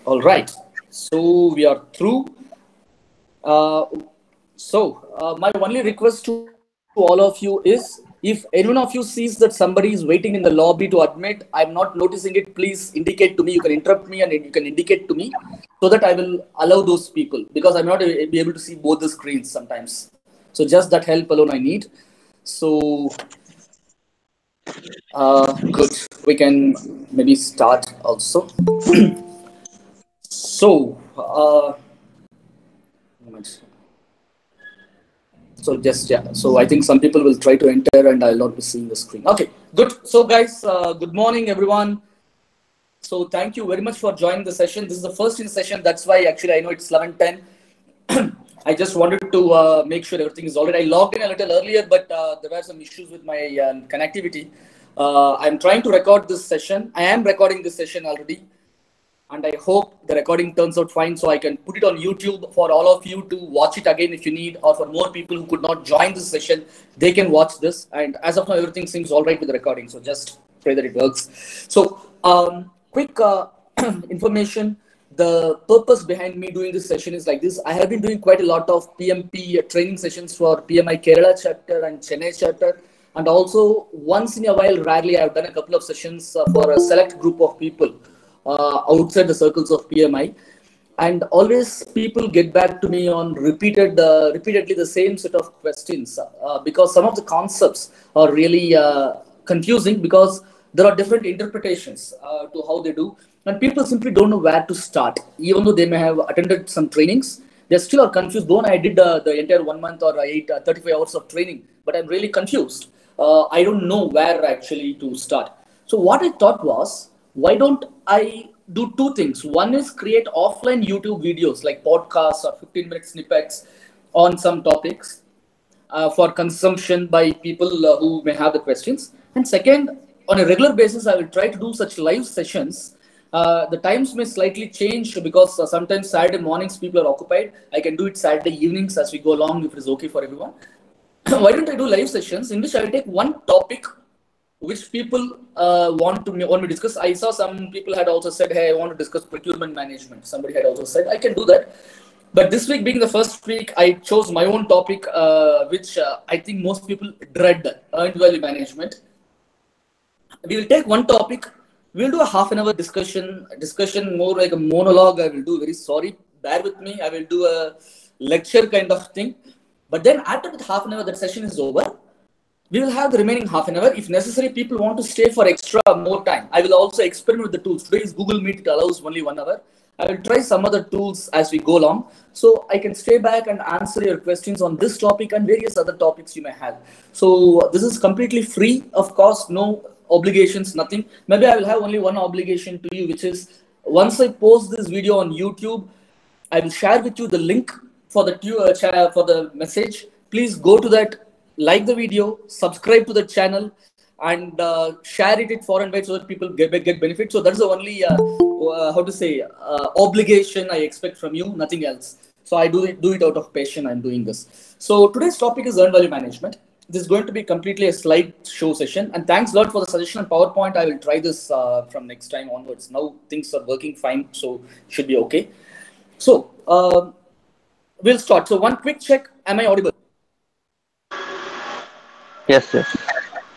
All right. So we are through. Uh, my only request to all of you is if any one of you sees that somebody is waiting in the lobby to admit, I'm not noticing it, please indicate to me. You can interrupt me and you can indicate to me so that I will allow those people because I'm not be able to see both the screens sometimes. So just that help alone I need. So good. We can maybe start also. So, moment. So just yeah. So I think some people will try to enter, and I'll not be seeing the screen. Okay, good. So guys, good morning, everyone. So thank you very much for joining the session. This is the first in session. That's why actually I know it's 11:10. I just wanted to make sure everything is alright. I logged in a little earlier, but there were some issues with my connectivity. I'm trying to record this session. I am recording this session already, and I hope the recording turns out fine so I can put it on YouTube for all of you to watch it again if you need, or for more people who could not join this session, they can watch this. And as of now, everything seems all right with the recording. So just pray that it works. So quick information. The purpose behind me doing this session is like this. I have been doing quite a lot of PMP training sessions for PMI Kerala chapter and Chennai chapter. And also once in a while, rarely, I've done a couple of sessions for a select group of people outside the circles of PMI, and always people get back to me on repeatedly the same set of questions because some of the concepts are really confusing because there are different interpretations to how they do, and people simply don't know where to start, even though they may have attended some trainings. They still are confused. Though I did the entire 1 month or 35 hours of training, but I'm really confused. I don't know where actually to start. So what I thought was, why don't I do two things? One is create offline YouTube videos like podcasts or 15-minute snippets on some topics for consumption by people who may have the questions. And second, on a regular basis, I will try to do such live sessions. The times may slightly change because sometimes Saturday mornings people are occupied. I can do it Saturday evenings as we go along if it is okay for everyone. Why don't I do live sessions in which I will take one topic which people want me to discuss. I saw some people had also said, "Hey, I want to discuss procurement management." Somebody had also said, "I can do that." But this week being the first week, I chose my own topic, which I think most people dread: earned value management. We will take one topic. We'll do a half an hour discussion more like a monologue. I will do. Very sorry, bear with me. I will do a lecture kind of thing. But then after that half an hour, that session is over. We will have the remaining half an hour. If necessary, people want to stay for extra more time. I will also experiment with the tools. Today is Google Meet. It allows only 1 hour. I will try some other tools as we go along. So I can stay back and answer your questions on this topic and various other topics you may have. So this is completely free, of course, no obligations, nothing. Maybe I will have only one obligation to you, which is once I post this video on YouTube, I will share with you the link for the message. Please go to that, like the video, subscribe to the channel, and share it far and wide so that people get benefit. So that's the only obligation I expect from you, nothing else. So I do it out of passion. I'm doing this. So today's topic is earned value management. This is going to be completely a slide show session. And thanks a lot for the suggestion on PowerPoint. I will try this from next time onwards. Now things are working fine, so should be okay. So we'll start. So one quick check. Am I audible? Yes, yes.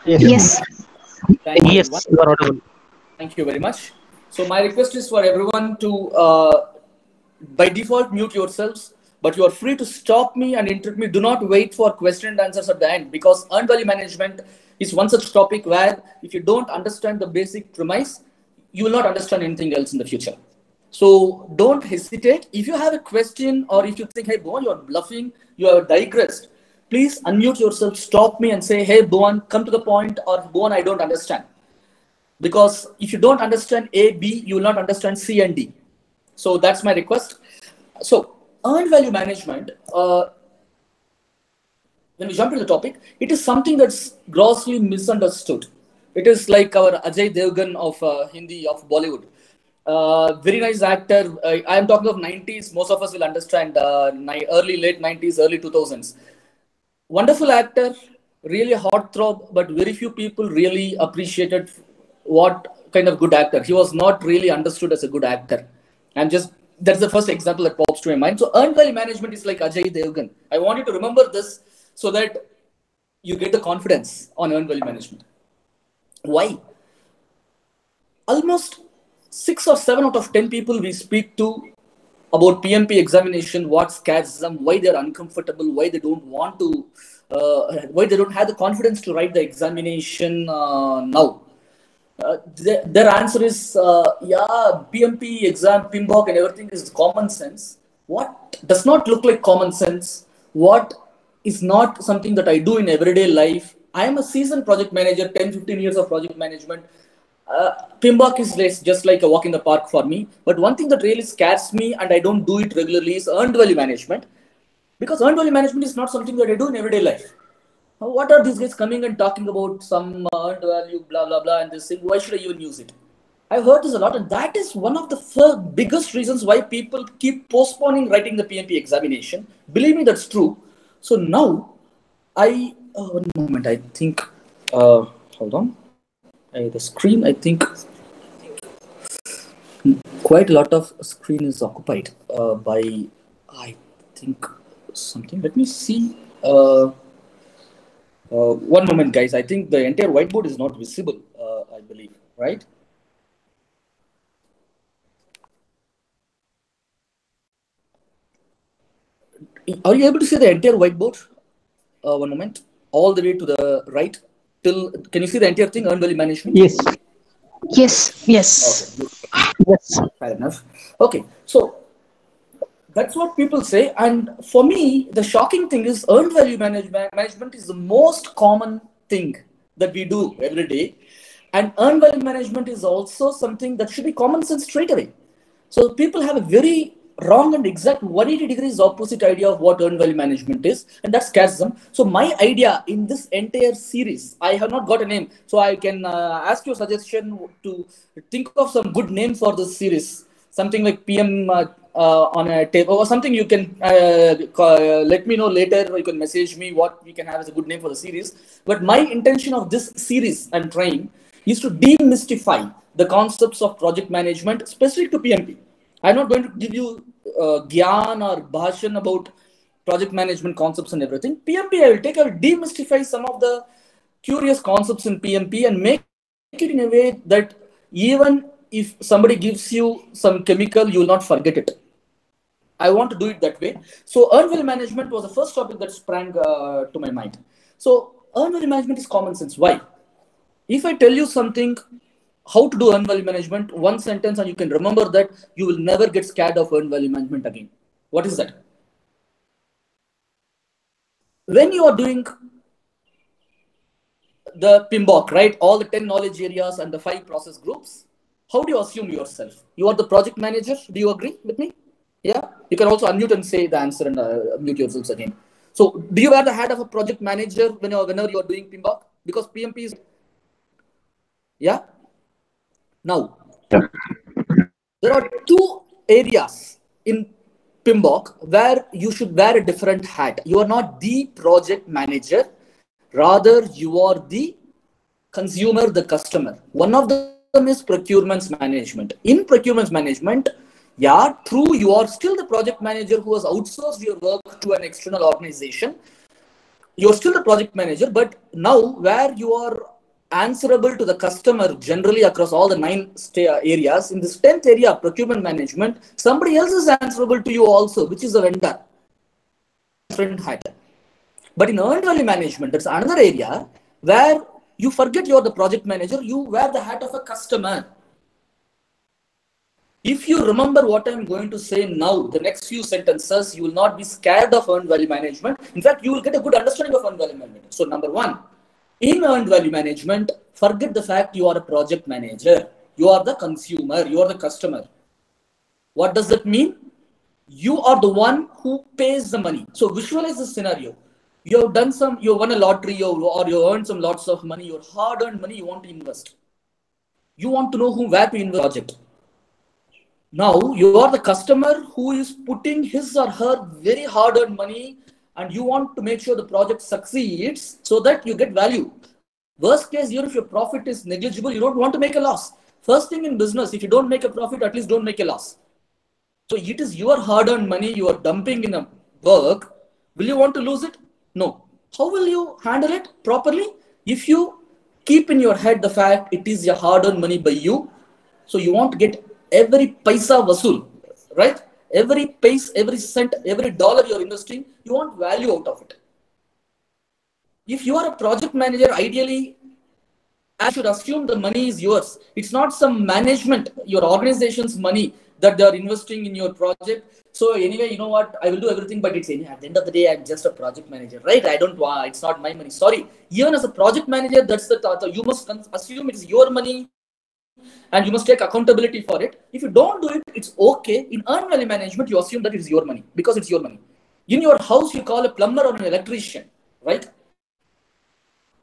Yes. Thank you, everyone. Yes, you are audible. Thank you very much. So my request is for everyone to, by default, mute yourselves. But you are free to stop me and interrupt me. Do not wait for question and answers at the end, because earned value management is one such topic where if you don't understand the basic premise, you will not understand anything else in the future. So don't hesitate. If you have a question or if you think, hey, Bhuvan, you are bluffing, you have digressed, please unmute yourself, stop me and say, hey, Bhuvan, come to the point, or Bhuvan, I don't understand. Because if you don't understand A, B, you will not understand C and D. So that's my request. So earned value management, when we jump into the topic, it is something that's grossly misunderstood. It is like our Ajay Devgan of Hindi, of Bollywood. Very nice actor. I am talking of 90s. Most of us will understand late 90s, early 2000s. Wonderful actor, really a heartthrob, but very few people really appreciated what kind of good actor. He was not really understood as a good actor. And just that's the first example that pops to my mind. So earned value management is like Ajay Devgan. I want you to remember this so that you get the confidence on earned value management. Why? Almost 6 or 7 out of 10 people we speak to about PMP examination, what scares them, why they're uncomfortable, why they don't want to, why they don't have the confidence to write the examination now. Their answer is, yeah, PMP exam, PMBOK and everything is common sense. What does not look like common sense? What is not something that I do in everyday life? I am a seasoned project manager, 10, 15 years of project management. PMBOK is just like a walk in the park for me. But one thing that really scares me and I don't do it regularly is earned value management. Because earned value management is not something that I do in everyday life. What are these guys coming and talking about some earned value, blah, blah, blah, and this thing? Why should I even use it? I've heard this a lot, and that is one of the biggest reasons why people keep postponing writing the PMP examination. Believe me, that's true. So now, one moment, I think, hold on. The screen, I think, quite a lot of screen is occupied by, I think, something. Let me see. One moment, guys. I think the entire whiteboard is not visible, I believe, right? Are you able to see the entire whiteboard? One moment. All the way to the right. Can you see the entire thing, earned value management? Yes. Yes. Okay. Yes. Fair enough. Okay. So that's what people say. And for me, the shocking thing is earned value management is the most common thing that we do every day. And earned value management is also something that should be common sense straight away. So people have a very wrong and exact 180 degrees opposite idea of what earned value management is, and that scares them. So my idea in this entire series, I have not got a name, so I can ask your suggestion to think of some good name for this series, something like PM on a table or something. You can let me know later, or you can message me what we can have as a good name for the series. But my intention of this series I'm trying is to demystify the concepts of project management specific to PMP. I'm not going to give you gyan or bhashan about project management concepts and everything. PMP, I will demystify some of the curious concepts in PMP and make it in a way that even if somebody gives you some chemical, you will not forget it. I want to do it that way. So earned value management was the first topic that sprang to my mind. So earned value management is common sense. Why? If I tell you something, how to do earned value management, one sentence, and you can remember that, you will never get scared of earned value management again. What is that? When you are doing the PMBOK, right, all the 10 knowledge areas and the 5 process groups, how do you assume yourself? You are the project manager. Do you agree with me? Yeah. You can also unmute and say the answer and mute yourselves again. So do you wear the hat of a project manager whenever you are doing PMBOK? Because PMP is... Yeah. Now, there are 2 areas in PMBOK where you should wear a different hat. You are not the project manager. Rather, you are the consumer, the customer. One of them is procurement management. In procurement management, yeah, true, you are still the project manager who has outsourced your work to an external organization. You're still the project manager, but now where you are answerable to the customer generally across all the 9 areas, in this 10th area, procurement management, somebody else is answerable to you also, which is a vendor. Different hat. But in earned value management, that's another area where you forget you're the project manager, you wear the hat of a customer. If you remember what I'm going to say now, the next few sentences, you will not be scared of earned value management. In fact, you will get a good understanding of earned value management. So number 1, in earned value management, forget the fact you are a project manager. You are the consumer, you are the customer. What does that mean? You are the one who pays the money. So visualize the scenario. You have done you won a lottery, or you earned some lots of money, your hard-earned money you want to invest. You want to know where to invest in the project. Now, you are the customer who is putting his or her very hard-earned money, and you want to make sure the project succeeds so that you get value. Worst case, even if your profit is negligible, you don't want to make a loss. First thing in business, if you don't make a profit, at least don't make a loss. So it is your hard-earned money you are dumping in a work. Will you want to lose it? No. How will you handle it properly? If you keep in your head the fact it is your hard-earned money by you, so you want to get every paisa vasool, right? Every pace, every cent, every dollar you're investing, you want value out of it. If you are a project manager, ideally, I should assume the money is yours. It's not some management, your organization's money that they are investing in your project. So anyway, you know what? I will do everything, but it's at the end of the day, I'm just a project manager, right? I don't want. It's not my money. Sorry. Even as a project manager, that's the thought. You must assume it's your money, and you must take accountability for it. If you don't do it, it's okay. In earned value management, you assume that it is your money because it's your money. In your house, you call a plumber or an electrician, right?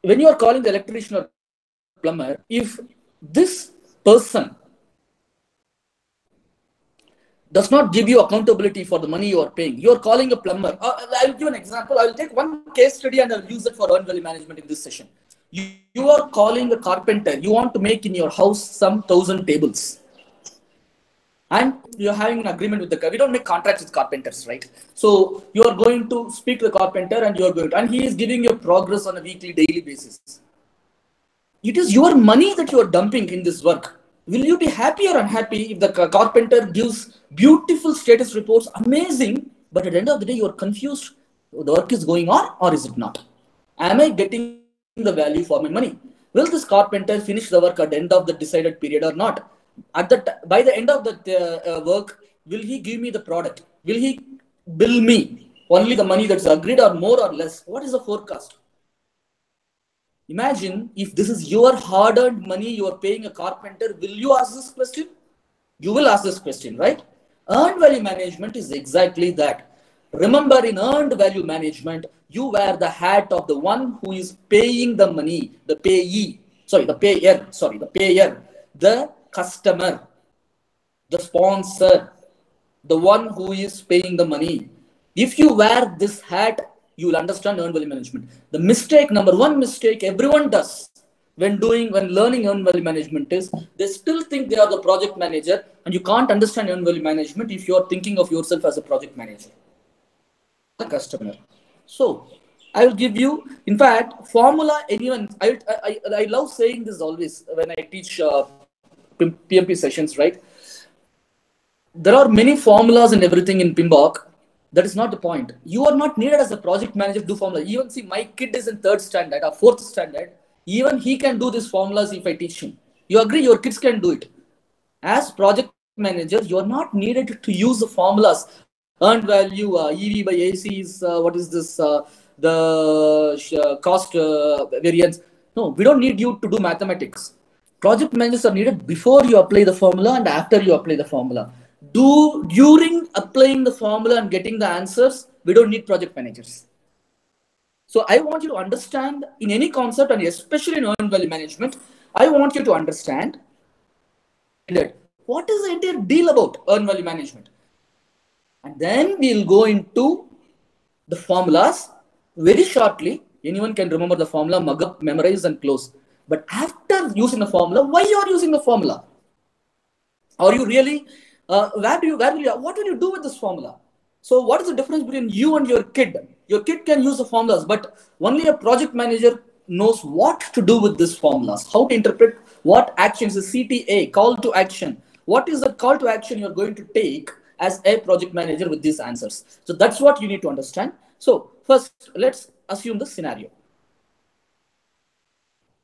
When you are calling the electrician or plumber, if this person does not give you accountability for the money you are paying, you are calling a plumber. I'll give an example. I will take one case study and I'll use it for earned value management in this session. You are calling a carpenter. You want to make in your house some 1,000 tables. And you're having an agreement with the, we don't make contracts with carpenters, right? So you are going to speak to the carpenter and you're going to, and he is giving you progress on a weekly, daily basis. It is your money that you are dumping in this work. Will you be happy or unhappy if the carpenter gives beautiful status reports, amazing, but at the end of the day, you are confused. The work is going on or is it not? Am I getting the value for my money? Will this carpenter finish the work at the end of the decided period or not? By the end of the work, will he give me the product? Will he bill me only the money that's agreed or more or less? What is the forecast? Imagine if this is your hard-earned money you are paying a carpenter, will you ask this question? You will ask this question, right? Earned value management is exactly that. Remember, in earned value management, you wear the hat of the one who is paying the money, the payer, the customer, the sponsor, the one who is paying the money. If you wear this hat, you will understand earned value management. The mistake, number one mistake everyone does when learning earned value management is they still think they are the project manager, and you can't understand earned value management if you are thinking of yourself as a project manager, the customer. So I will give you, in fact, formula. Anyone, I love saying this always when I teach PMP sessions, right? There are many formulas and everything in PMBOK. That is not the point. You are not needed as a project manager to do formula. Even see, my kid is in 3rd standard or 4th standard. Even he can do these formulas if I teach him. You agree? Your kids can do it. As project manager, you are not needed to use the formulas. Earned value, EV by AC is what is this? The cost variance. No, we don't need you to do mathematics. Project managers are needed before you apply the formula and after you apply the formula. During applying the formula and getting the answers, we don't need project managers. So I want you to understand in any concept, and especially in earned value management, I want you to understand that what is the entire deal about earned value management. And then we'll go into the formulas very shortly. Anyone can remember the formula, mug up, memorize, and close. But after using the formula, why you are using the formula? Are you really, what will you do with this formula? So what is the difference between you and your kid? Your kid can use the formulas, but only a project manager knows what to do with these formulas, how to interpret what actions, the CTA, call to action. What is the call to action you're going to take as a project manager with these answers? So that's what you need to understand. So first, let's assume the scenario.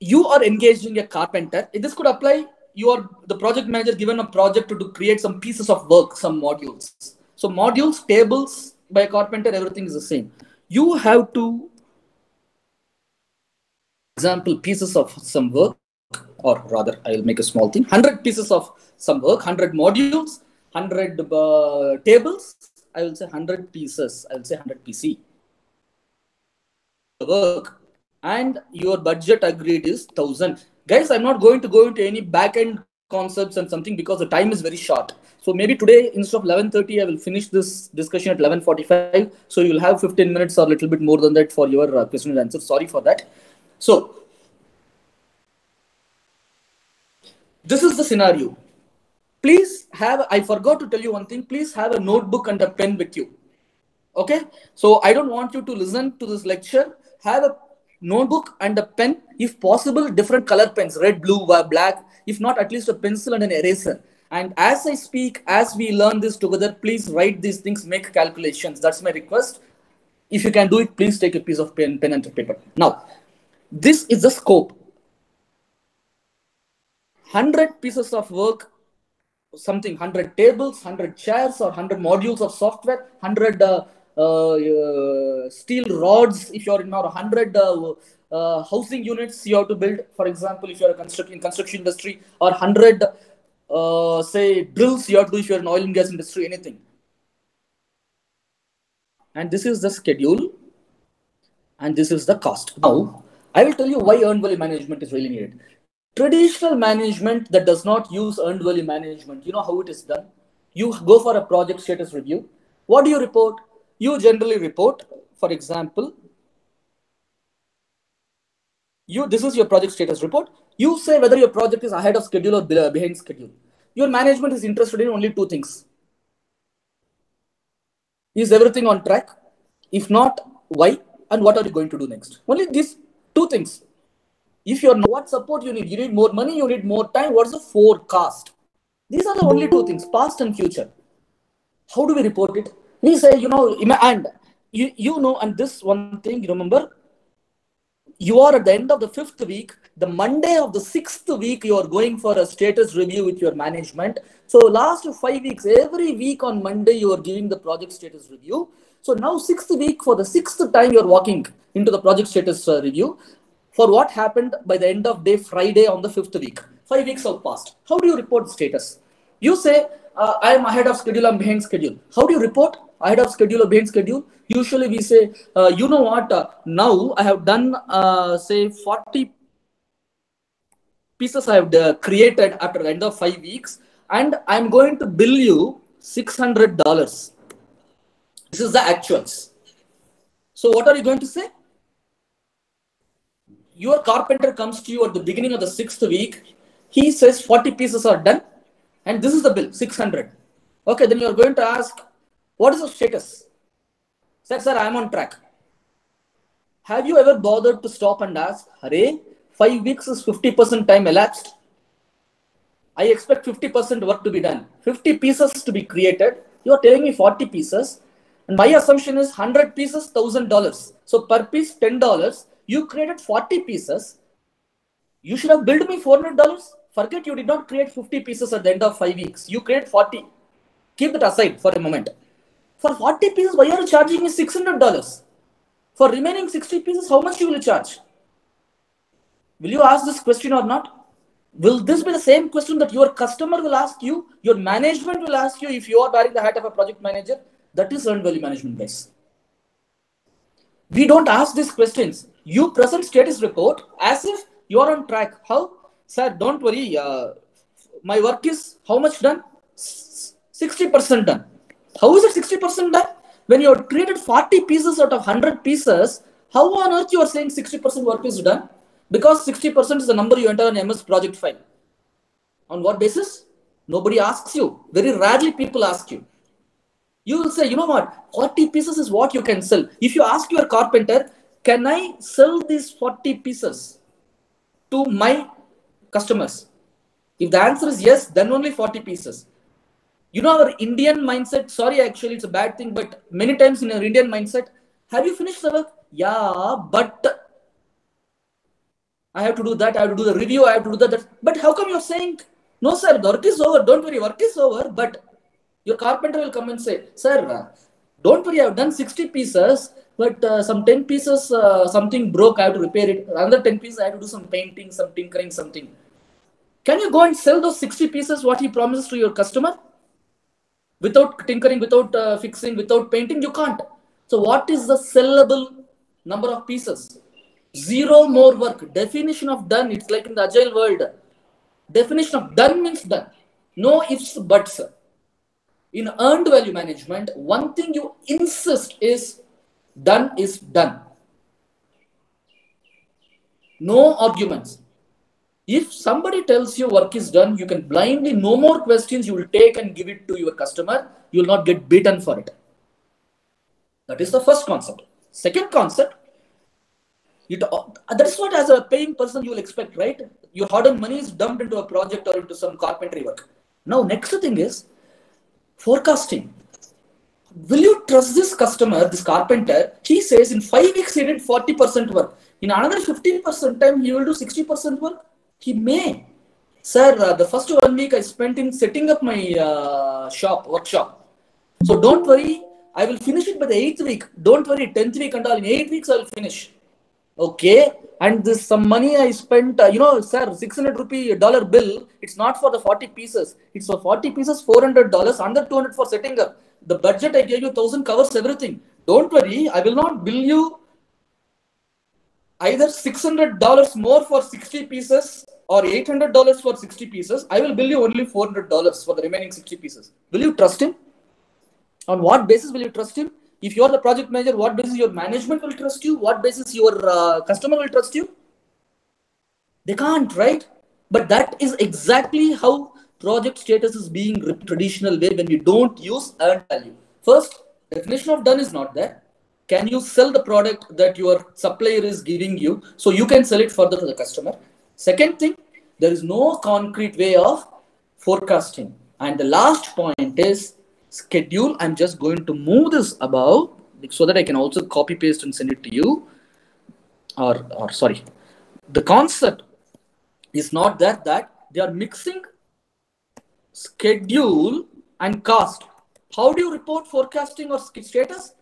You are engaging a carpenter. This could apply. You are the project manager given a project to create some pieces of work, some modules. So modules, tables by a carpenter, everything is the same. You have to, example, pieces of some work, or rather, I'll make a small thing, 100 pieces of some work, 100 modules, 100 tables, I will say 100 pieces, I will say 100 PC. Work, and your budget agreed is 1,000. Guys, I'm not going to go into any back-end concepts and something because the time is very short. So maybe today, instead of 11:30, I will finish this discussion at 11:45. So you will have 15 minutes or a little bit more than that for your question and answer. Sorry for that. So this is the scenario. Please have, I forgot to tell you one thing, please have a notebook and a pen with you. Okay, so I don't want you to listen to this lecture. Have a notebook and a pen, if possible, different color pens, red, blue, black, if not, at least a pencil and an eraser. And as I speak, as we learn this together, please write these things, make calculations. That's my request. If you can do it, please take a piece of pen and paper. Now, this is the scope. 100 pieces of work, something, 100 tables, 100 chairs, or 100 modules of software, 100 steel rods if you're in, or 100 housing units you have to build, for example, if you're in construction industry, or 100 say drills you have to do if you're in oil and gas industry, anything. And this is the schedule, and this is the cost. Now I will tell you why earned value management is really needed. Traditional management that does not use earned value management, you know how it is done? You go for a project status review. What do you report? You generally report, for example, this is your project status report. You say whether your project is ahead of schedule or behind schedule. Your management is interested in only two things. Is everything on track? If not, why? And what are you going to do next? Only these two things. If you're not, what support you need? You need more money, you need more time. What's the forecast? These are the only two things, past and future. How do we report it? We say, and and this one thing, remember, you are at the end of the 5th week, the Monday of the 6th week, you are going for a status review with your management. So last 5 weeks, every week on Monday, you are giving the project status review. So now 6th week, for the 6th time, you're walking into the project status review for what happened by the end of day Friday on the 5th week. 5 weeks have passed. How do you report status? You say, I am ahead of schedule, I'm behind schedule. How do you report ahead of schedule or behind schedule? Usually we say, you know what, now I have done, say 40 pieces I have created after the end of 5 weeks, and I'm going to bill you $600. This is the actuals. So what are you going to say? Your carpenter comes to you at the beginning of the 6th week. He says 40 pieces are done, and this is the bill, 600. Okay, then you're going to ask, what is the status? Sir, I am on track. Have you ever bothered to stop and ask, Hare, 5 weeks is 50% time elapsed. I expect 50% work to be done. 50 pieces to be created. You are telling me 40 pieces. And my assumption is 100 pieces, $1,000. So per piece, $10. You created 40 pieces. You should have billed me $400. Forget you did not create 50 pieces at the end of 5 weeks. You create 40. Keep that aside for a moment. For 40 pieces, why are you charging me $600? For remaining 60 pieces, how much you will charge? Will you ask this question or not? Will this be the same question that your customer will ask you, your management will ask you if you are wearing the hat of a project manager? That is earned value management, guys. We don't ask these questions. You present status report as if you are on track. How? Sir, don't worry. My work is how much done? 60% done. How is it 60% done? When you have created 40 pieces out of 100 pieces, how on earth you are saying 60% work is done? Because 60% is the number you enter on MS project file. On what basis? Nobody asks you. Very rarely people ask you. You will say, you know what? 40 pieces is what you can sell. If you ask your carpenter, can I sell these 40 pieces to my customers? If the answer is yes, then only 40 pieces. You know our Indian mindset, sorry, actually it's a bad thing, but many times in our Indian mindset, have you finished the work? Yeah, but I have to do that, I have to do the review, I have to do that. But how come you're saying, no sir, the work is over, don't worry, work is over, but your carpenter will come and say, sir, don't worry, I've done 60 pieces, but some 10 pieces, something broke, I have to repair it. Another 10 pieces, I have to do some painting, some tinkering, something. Can you go and sell those 60 pieces, what he promises to your customer? Without tinkering, without fixing, without painting, you can't. So what is the sellable number of pieces? Zero more work. Definition of done, it's like in the agile world. Definition of done means done. No ifs, buts. In earned value management, one thing you insist is done is done. No arguments. If somebody tells you work is done, you can blindly, no more questions, you will take and give it to your customer. You will not get beaten for it. That is the first concept. Second concept, that is what as a paying person you will expect, right? Your hard-earned money is dumped into a project or into some carpentry work. Now, next thing is forecasting. Will you trust this customer, this carpenter? He says in 5 weeks he did 40% work. In another 15% time, he will do 60% work. He may. Sir, the first 1 week I spent in setting up my workshop. So don't worry, I will finish it by the 8th week. Don't worry, 10th week and all. In 8 weeks, I will finish. Okay. And this some money I spent, sir, 600 rupee dollar bill. It's not for the 40 pieces. It's for 40 pieces, $400, under 200 for setting up. The budget I gave you 1,000 covers everything. Don't worry, I will not bill you either $600 more for 60 pieces or $800 for 60 pieces. I will bill you only $400 for the remaining 60 pieces. Will you trust him? On what basis will you trust him? If you are the project manager, what basis your management will trust you? What basis your customer will trust you? They can't, right? But that is exactly how project status is being traditional way when you don't use earned value. First, definition of done is not there. Can you sell the product that your supplier is giving you so you can sell it further to the customer? Second thing, there is no concrete way of forecasting. And the last point is schedule. I'm just going to move this above so that I can also copy paste and send it to you. Or sorry, the concept is not that they are mixing schedule and cost. How do you report forecasting or status?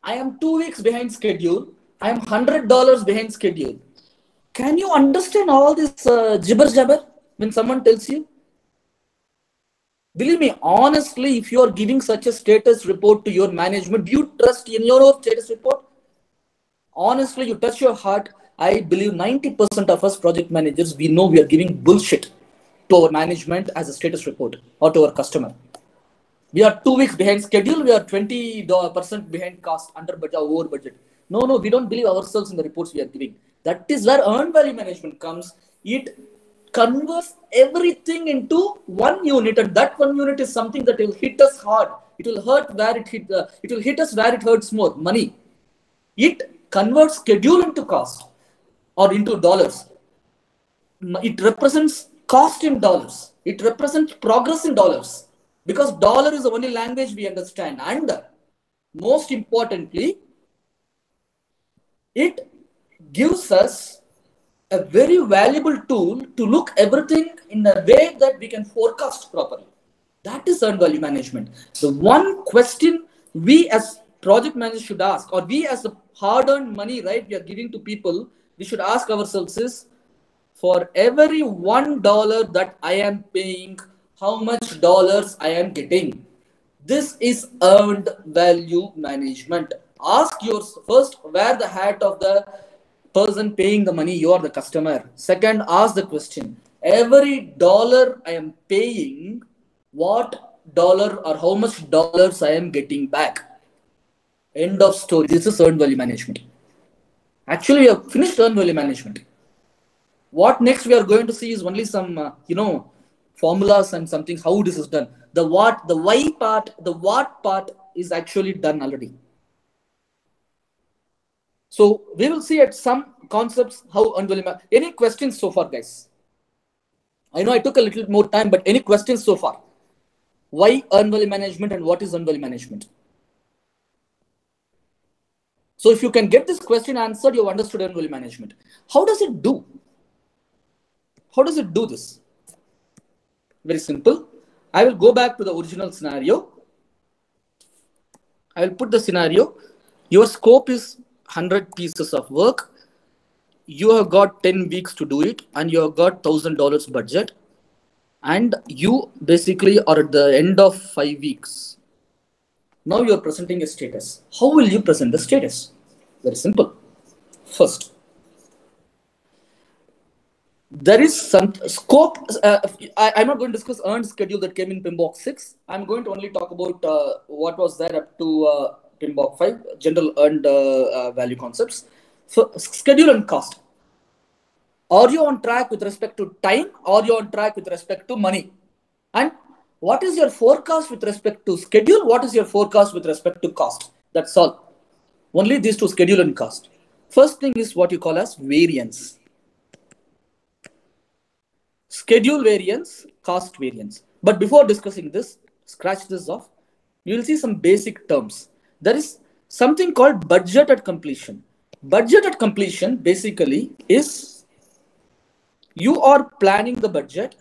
I am 2 weeks behind schedule. I am $100 behind schedule. Can you understand all this jibber jabber when someone tells you? Believe me, honestly, if you are giving such a status report to your management, do you trust in your own status report? Honestly, you touch your heart. I believe 90% of us project managers, we know we are giving bullshit to our management as a status report or to our customer. We are 2 weeks behind schedule. We are 20% behind cost, under budget, over budget. No, we don't believe ourselves in the reports we are giving. That is where earned value management comes. It converts everything into one unit, and that one unit is something that will hit us hard. It will hurt where it hit. It will hit us where it hurts more. Money. It converts schedule into cost or into dollars. It represents cost in dollars. It represents progress in dollars. Because dollar is the only language we understand. And most importantly, it gives us a very valuable tool to look everything in a way that we can forecast properly. That is earned value management. The one question we as project managers should ask, or we as the hard-earned money, right, we are giving to people, we should ask ourselves is, for every $1 that I am paying, how much dollars I am getting? This is earned value management. Ask yourself first, wear the hat of the person paying the money. You are the customer. Second, ask the question, every dollar I am paying, what dollar or how much dollars I am getting back? End of story. This is earned value management. Actually, we have finished earned value management. What next we are going to see is only some, formulas and something, how this is done. The what, the why part, the what part is actually done already. So we will see at some concepts how earned value. Any questions so far, guys? I know I took a little more time, but any questions so far? Why earned value management and what is earned value management? So if you can get this question answered, you've understood earned value management. How does it do? How does it do this? Very simple. I will go back to the original scenario. I will put the scenario. Your scope is 100 pieces of work. You have got 10 weeks to do it, and you have got $1,000 budget. And you basically are at the end of 5 weeks. Now you are presenting a status. How will you present the status? Very simple. First, there is some scope. I'm not going to discuss earned schedule that came in PMBOK 6. I'm going to only talk about what was there up to PMBOK 5, general earned value concepts. So schedule and cost. Are you on track with respect to time? Or are you on track with respect to money? And what is your forecast with respect to schedule? What is your forecast with respect to cost? That's all. Only these two, schedule and cost. First thing is what you call as variance. Schedule variance, cost variance. But before discussing this, scratch this off. You will see some basic terms. There is something called budget at completion. Budget at completion basically is you are planning the budget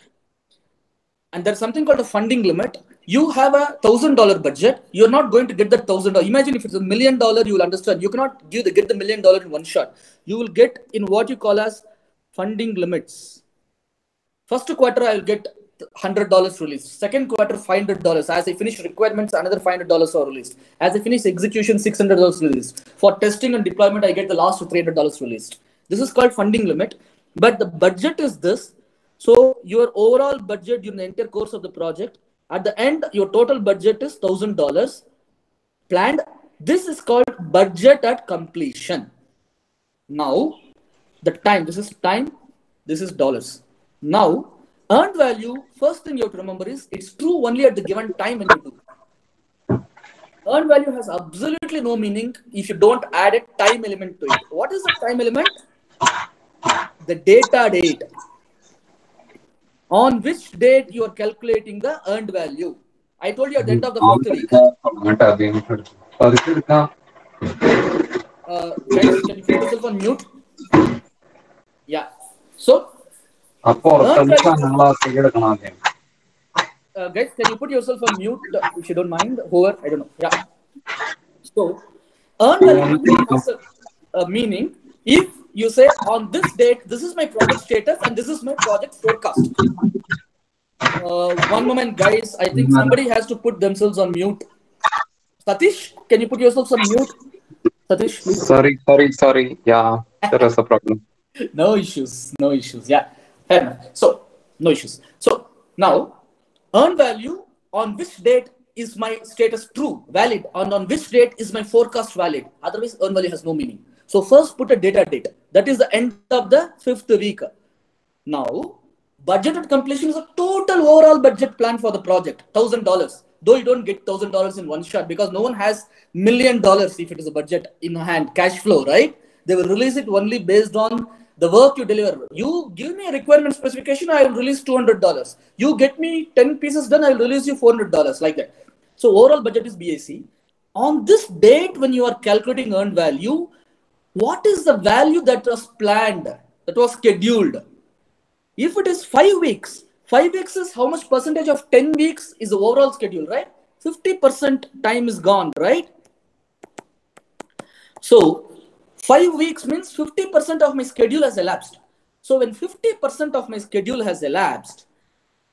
and there's something called a funding limit. You have $1,000 budget. You're not going to get that $1,000. Imagine if it's $1,000,000, you will understand. You cannot get the $1,000,000 in one shot. You will get in what you call as funding limits. First quarter, I'll get $100 released. Second quarter, $500. As I finish requirements, another $500 are released. As I finish execution, $600 released. For testing and deployment, I get the last $300 released. This is called funding limit. But the budget is this. So your overall budget during the entire course of the project, at the end, your total budget is $1,000 planned. This is called budget at completion. Now, the time, this is time, this is dollars. Now, earned value, first thing you have to remember is it's true only at the given time when you do. Earned value has absolutely no meaning if you don't add a time element to it. What is the time element? The data date. On which date you are calculating the earned value? I told you at the end of the fifth week. Guys, can you put yourself on mute? Yeah. So, guys, can you put yourself on mute if you don't mind? Whoever, I don't know. Yeah. So, earned value has a meaning if you say on this date, this is my project status and this is my project forecast. One moment, guys. I think somebody has to put themselves on mute. Satish, can you put yourself on mute? Satish, please. Sorry. Yeah, there was a problem. No issues. Yeah. So, no issues. So, now, earned value, on which date is my status true, valid, and on which date is my forecast valid? Otherwise, earned value has no meaning. So, first put a data date. That is the end of the fifth week. Now, budgeted completion is a total overall budget plan for the project, $1,000. Though you don't get $1,000 in one shot because no one has $1,000,000 if it is a budget in hand, cash flow, right? They will release it only based on the work you deliver. You give me a requirement specification, I will release $200. You get me 10 pieces done, I will release you $400, like that. So overall budget is BAC. On this date, when you are calculating earned value, what is the value that was planned, that was scheduled? If it is 5 weeks, 5 weeks is how much percentage of 10 weeks is the overall schedule, right? 50% time is gone, right? So 5 weeks means 50% of my schedule has elapsed. So when 50% of my schedule has elapsed,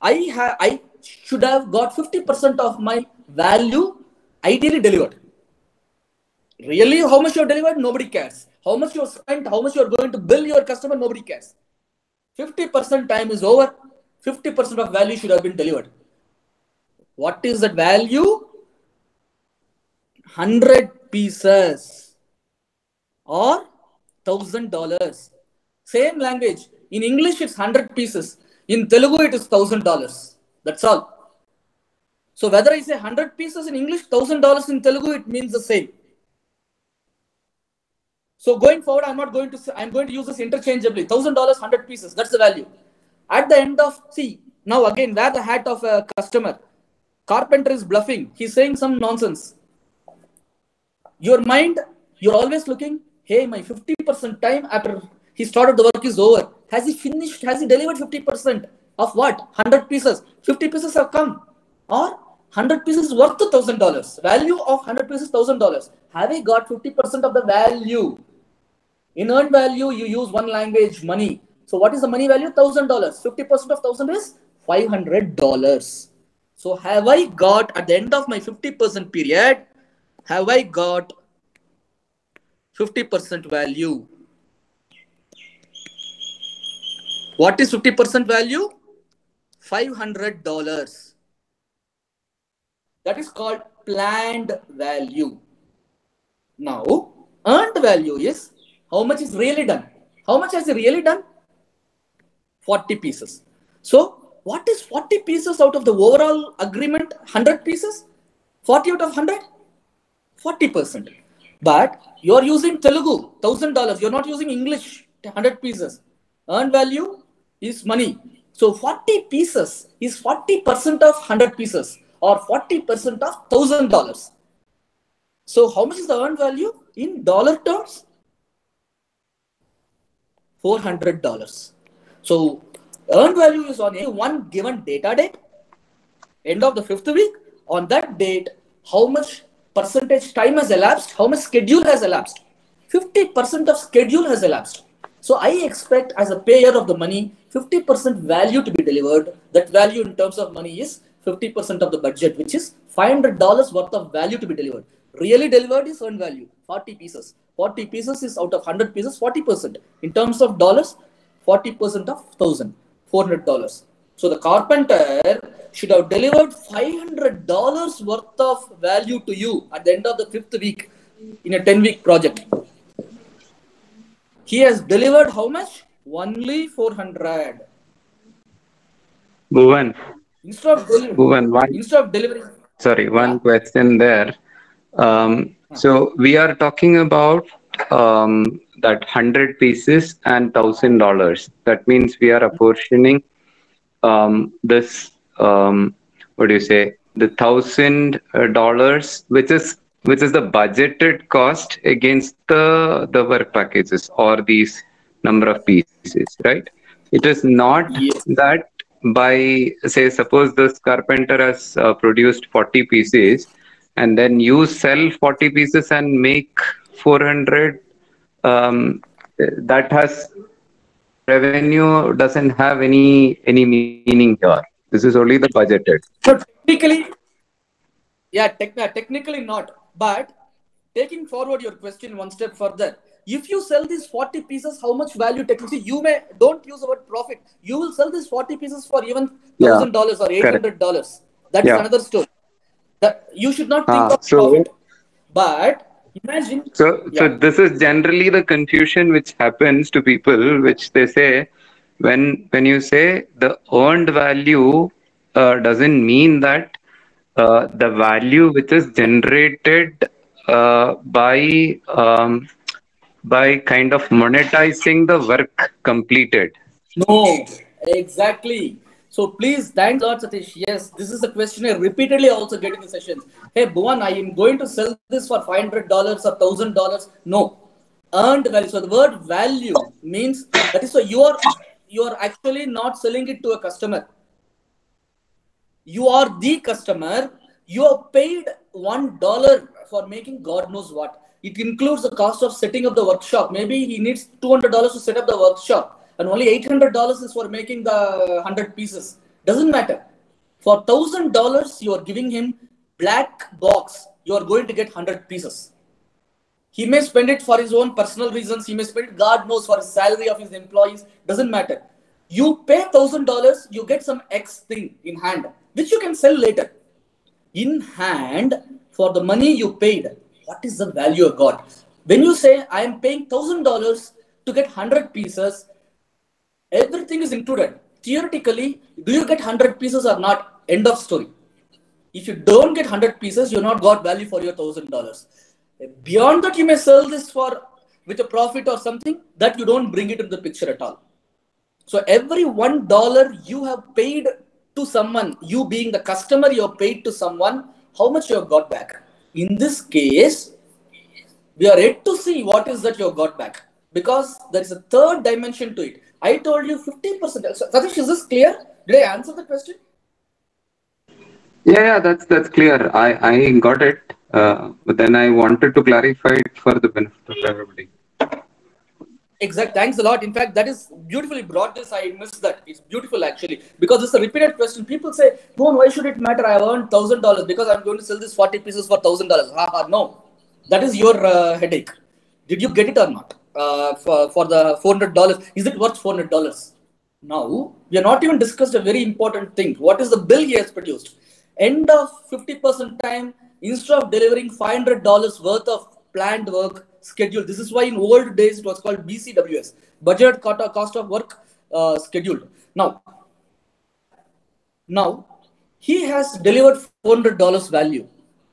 I should have got 50% of my value ideally delivered. Really, how much you have delivered? Nobody cares. How much you have spent, how much you are going to bill your customer? Nobody cares. 50% time is over. 50% of value should have been delivered. What is that value? 100 pieces or $1,000. Same language. In English, it's 100 pieces. In Telugu, it is $1,000. That's all. So whether I say 100 pieces in English, $1,000 in Telugu, it means the same. So going forward, I'm going to use this interchangeably. $1,000, 100 pieces. That's the value. At the end of, see, now again, wear the hat of a customer. Carpenter is bluffing. He's saying some nonsense. Your mind, you're always looking, hey, my 50% time after he started the work is over. Has he finished? Has he delivered 50% of what? 100 pieces. 50 pieces have come. Or 100 pieces is worth $1,000. Value of 100 pieces, $1,000. Have I got 50% of the value? In earned value, you use one language, money. So what is the money value? $1,000. 50% of 1,000 is $500. So have I got, at the end of my 50% period, have I got 50% value? What is 50% value? $500. That is called planned value. Now, earned value is how much is really done. How much has he really done? 40 pieces. So what is 40 pieces out of the overall agreement? 100 pieces? 40 out of 100? 40%. But you are using Telugu, $1,000. You're not using English, 100 pieces. Earned value is money. So 40 pieces is 40% of 100 pieces or 40% of $1,000. So how much is the earned value in dollar terms? $400. So earned value is on one given data date, end of the 5th week. On that date, how much percentage time has elapsed? How much schedule has elapsed? 50% of schedule has elapsed. So I expect as a payer of the money, 50% value to be delivered. That value in terms of money is 50% of the budget, which is $500 worth of value to be delivered. Really delivered is earned value, 40 pieces. 40 pieces is out of 100 pieces, 40%. In terms of dollars, 40% of 1,000, $400. So the carpenter should have delivered $500 worth of value to you at the end of the 5th week in a 10-week project. He has delivered how much? Only 400. Bhuvan, Instead of delivering. Sorry, one question there. So we are talking about that 100 pieces and $1,000. That means we are apportioning this what do you say, the $1,000, which is the budgeted cost against the work packages or these number of pieces, right? It is not that by, say, suppose this carpenter has produced 40 pieces and then you sell 40 pieces and make 400, that has revenue doesn't have any meaning here. This is only the budgeted. So technically, technically not. But taking forward your question one step further, if you sell these 40 pieces, how much value technically you don't use the word profit. You will sell these 40 pieces for even $1,000 or $800. That is another story. That you should not think of profit. But imagine. So this is generally the confusion which happens to people, which they say when you say the earned value doesn't mean that the value which is generated by kind of monetizing the work completed. No, exactly. So please, thanks Lord Satish. Yes, this is a question I repeatedly also get in the sessions. Hey, Bhuvan, I am going to sell this for $500 or $1,000. No, earned value. So the word value means that is so you are actually not selling it to a customer. You are the customer. You have paid $1 for making God knows what. It includes the cost of setting up the workshop. Maybe he needs $200 to set up the workshop. And only $800 is for making the 100 pieces. Doesn't matter. For $1,000, you are giving him black box. You are going to get 100 pieces. He may spend it for his own personal reasons. He may spend it, God knows, for his salary of his employees. Doesn't matter. You pay $1,000, you get some X thing in hand, which you can sell later. In hand, for the money you paid, what is the value you got? When you say, I am paying $1,000 to get 100 pieces, everything is included. Theoretically, do you get 100 pieces or not? End of story. If you don't get 100 pieces, you not got value for your $1,000. Beyond that, you may sell this with a profit or something that you don't bring it into the picture at all. So every $1 you have paid to someone, you being the customer, you have paid to someone, how much you have got back? In this case, we are yet to see what is that you have got back, because there is a third dimension to it. I told you 15%. Satish, is this clear? Did I answer the question? Yeah, that's clear. I got it, but then I wanted to clarify it for the benefit of everybody. Exact. Thanks a lot. In fact, that is beautifully brought this. I missed that. It's beautiful actually, because it's a repeated question. People say, "Bhuvan, why should it matter? I have earned $1,000 because I'm going to sell this 40 pieces for $1,000." No, that is your headache. Did you get it or not? For the $400, is it worth $400? Now we are not even discussed a very important thing. What is the bill he has produced? End of 50% time, instead of delivering $500 worth of planned work schedule. This is why in old days it was called BCWS, budget cost of work scheduled. Now, he has delivered $400 value.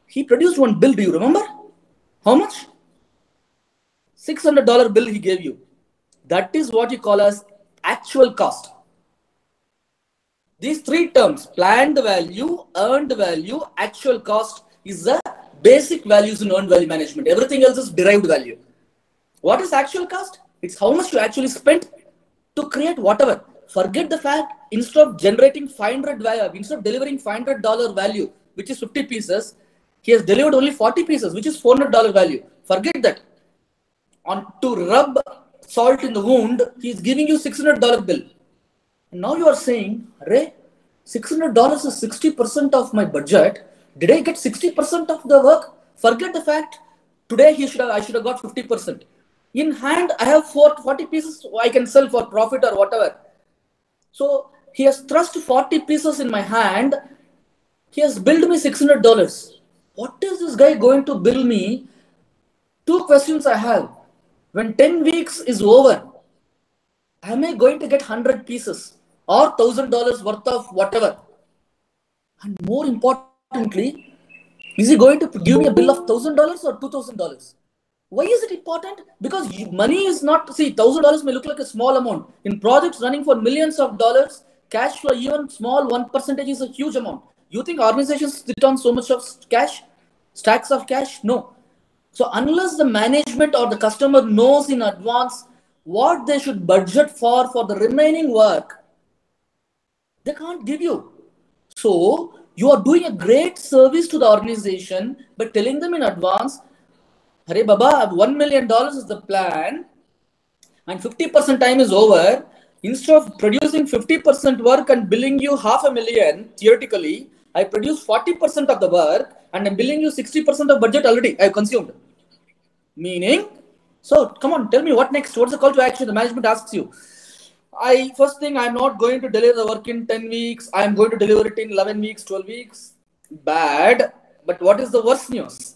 He produced one bill. Do you remember? How much? $600 bill he gave you. That is what you call as actual cost. These three terms, planned value, earned value, actual cost, is the basic values in earned value management. Everything else is derived value. What is actual cost? It's how much you actually spent to create whatever. Forget the fact, instead of delivering $500 value, which is 50 pieces, he has delivered only 40 pieces, which is $400 value. Forget that. To rub salt in the wound, he is giving you $600 bill. And now you are saying, Ray, $600 is 60% of my budget. Did I get 60% of the work? Forget the fact, today I should have got 50%. In hand, I have 40 pieces I can sell for profit or whatever. So he has thrust 40 pieces in my hand. He has billed me $600. What is this guy going to bill me? Two questions I have. When 10 weeks is over, am I going to get 100 pieces or $1,000 worth of whatever? And more importantly, is he going to give me a bill of $1,000 or $2,000? Why is it important? Because money is not, see, $1,000 may look like a small amount. In projects running for millions of dollars, cash flow, even small 1% is a huge amount. You think organizations sit on so much of cash? Stacks of cash? No. So unless the management or the customer knows in advance what they should budget for the remaining work, they can't give you. So you are doing a great service to the organization by telling them in advance, Hare Baba, $1 million is the plan and 50% time is over. Instead of producing 50% work and billing you $500,000, theoretically, I produce 40% of the work and I'm billing you 60% of budget already. I have consumed. Meaning, so come on, tell me what next? What's the call to action? The management asks you. First thing, I'm not going to deliver the work in 10 weeks. I'm going to deliver it in 11 weeks, 12 weeks. Bad. But what is the worst news?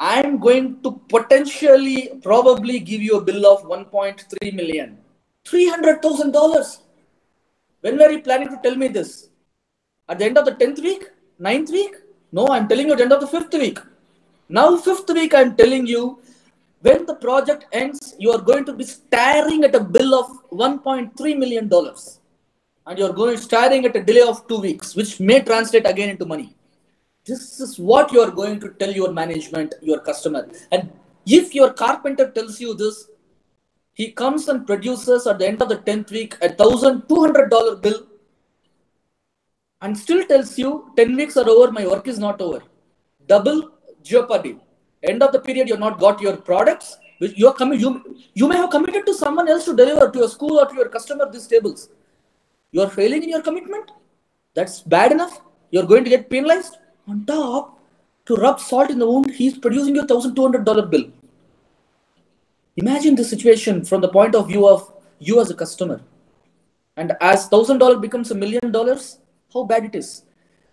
I'm going to potentially probably give you a bill of $1.3 million. $300,000. When were you planning to tell me this? At the end of the 10th week? 9th week? No, I'm telling you at the end of the 5th week. Now, 5th week, I'm telling you, when the project ends, you are going to be staring at a bill of $1.3 million. And you're going staring at a delay of 2 weeks, which may translate again into money. This is what you are going to tell your management, your customer. And if your carpenter tells you this, he comes and produces at the end of the 10th week a $1,200 bill and still tells you 10 weeks are over, my work is not over. Double jeopardy. End of the period, you've not got your products. You may have committed to someone else to deliver to your school or to your customer these tables. You are failing in your commitment. That's bad enough. You're going to get penalized. On top, to rub salt in the wound, he's producing you a $1,200 bill. Imagine the situation from the point of view of you as a customer. And as $1,000 becomes $1 million, how bad it is.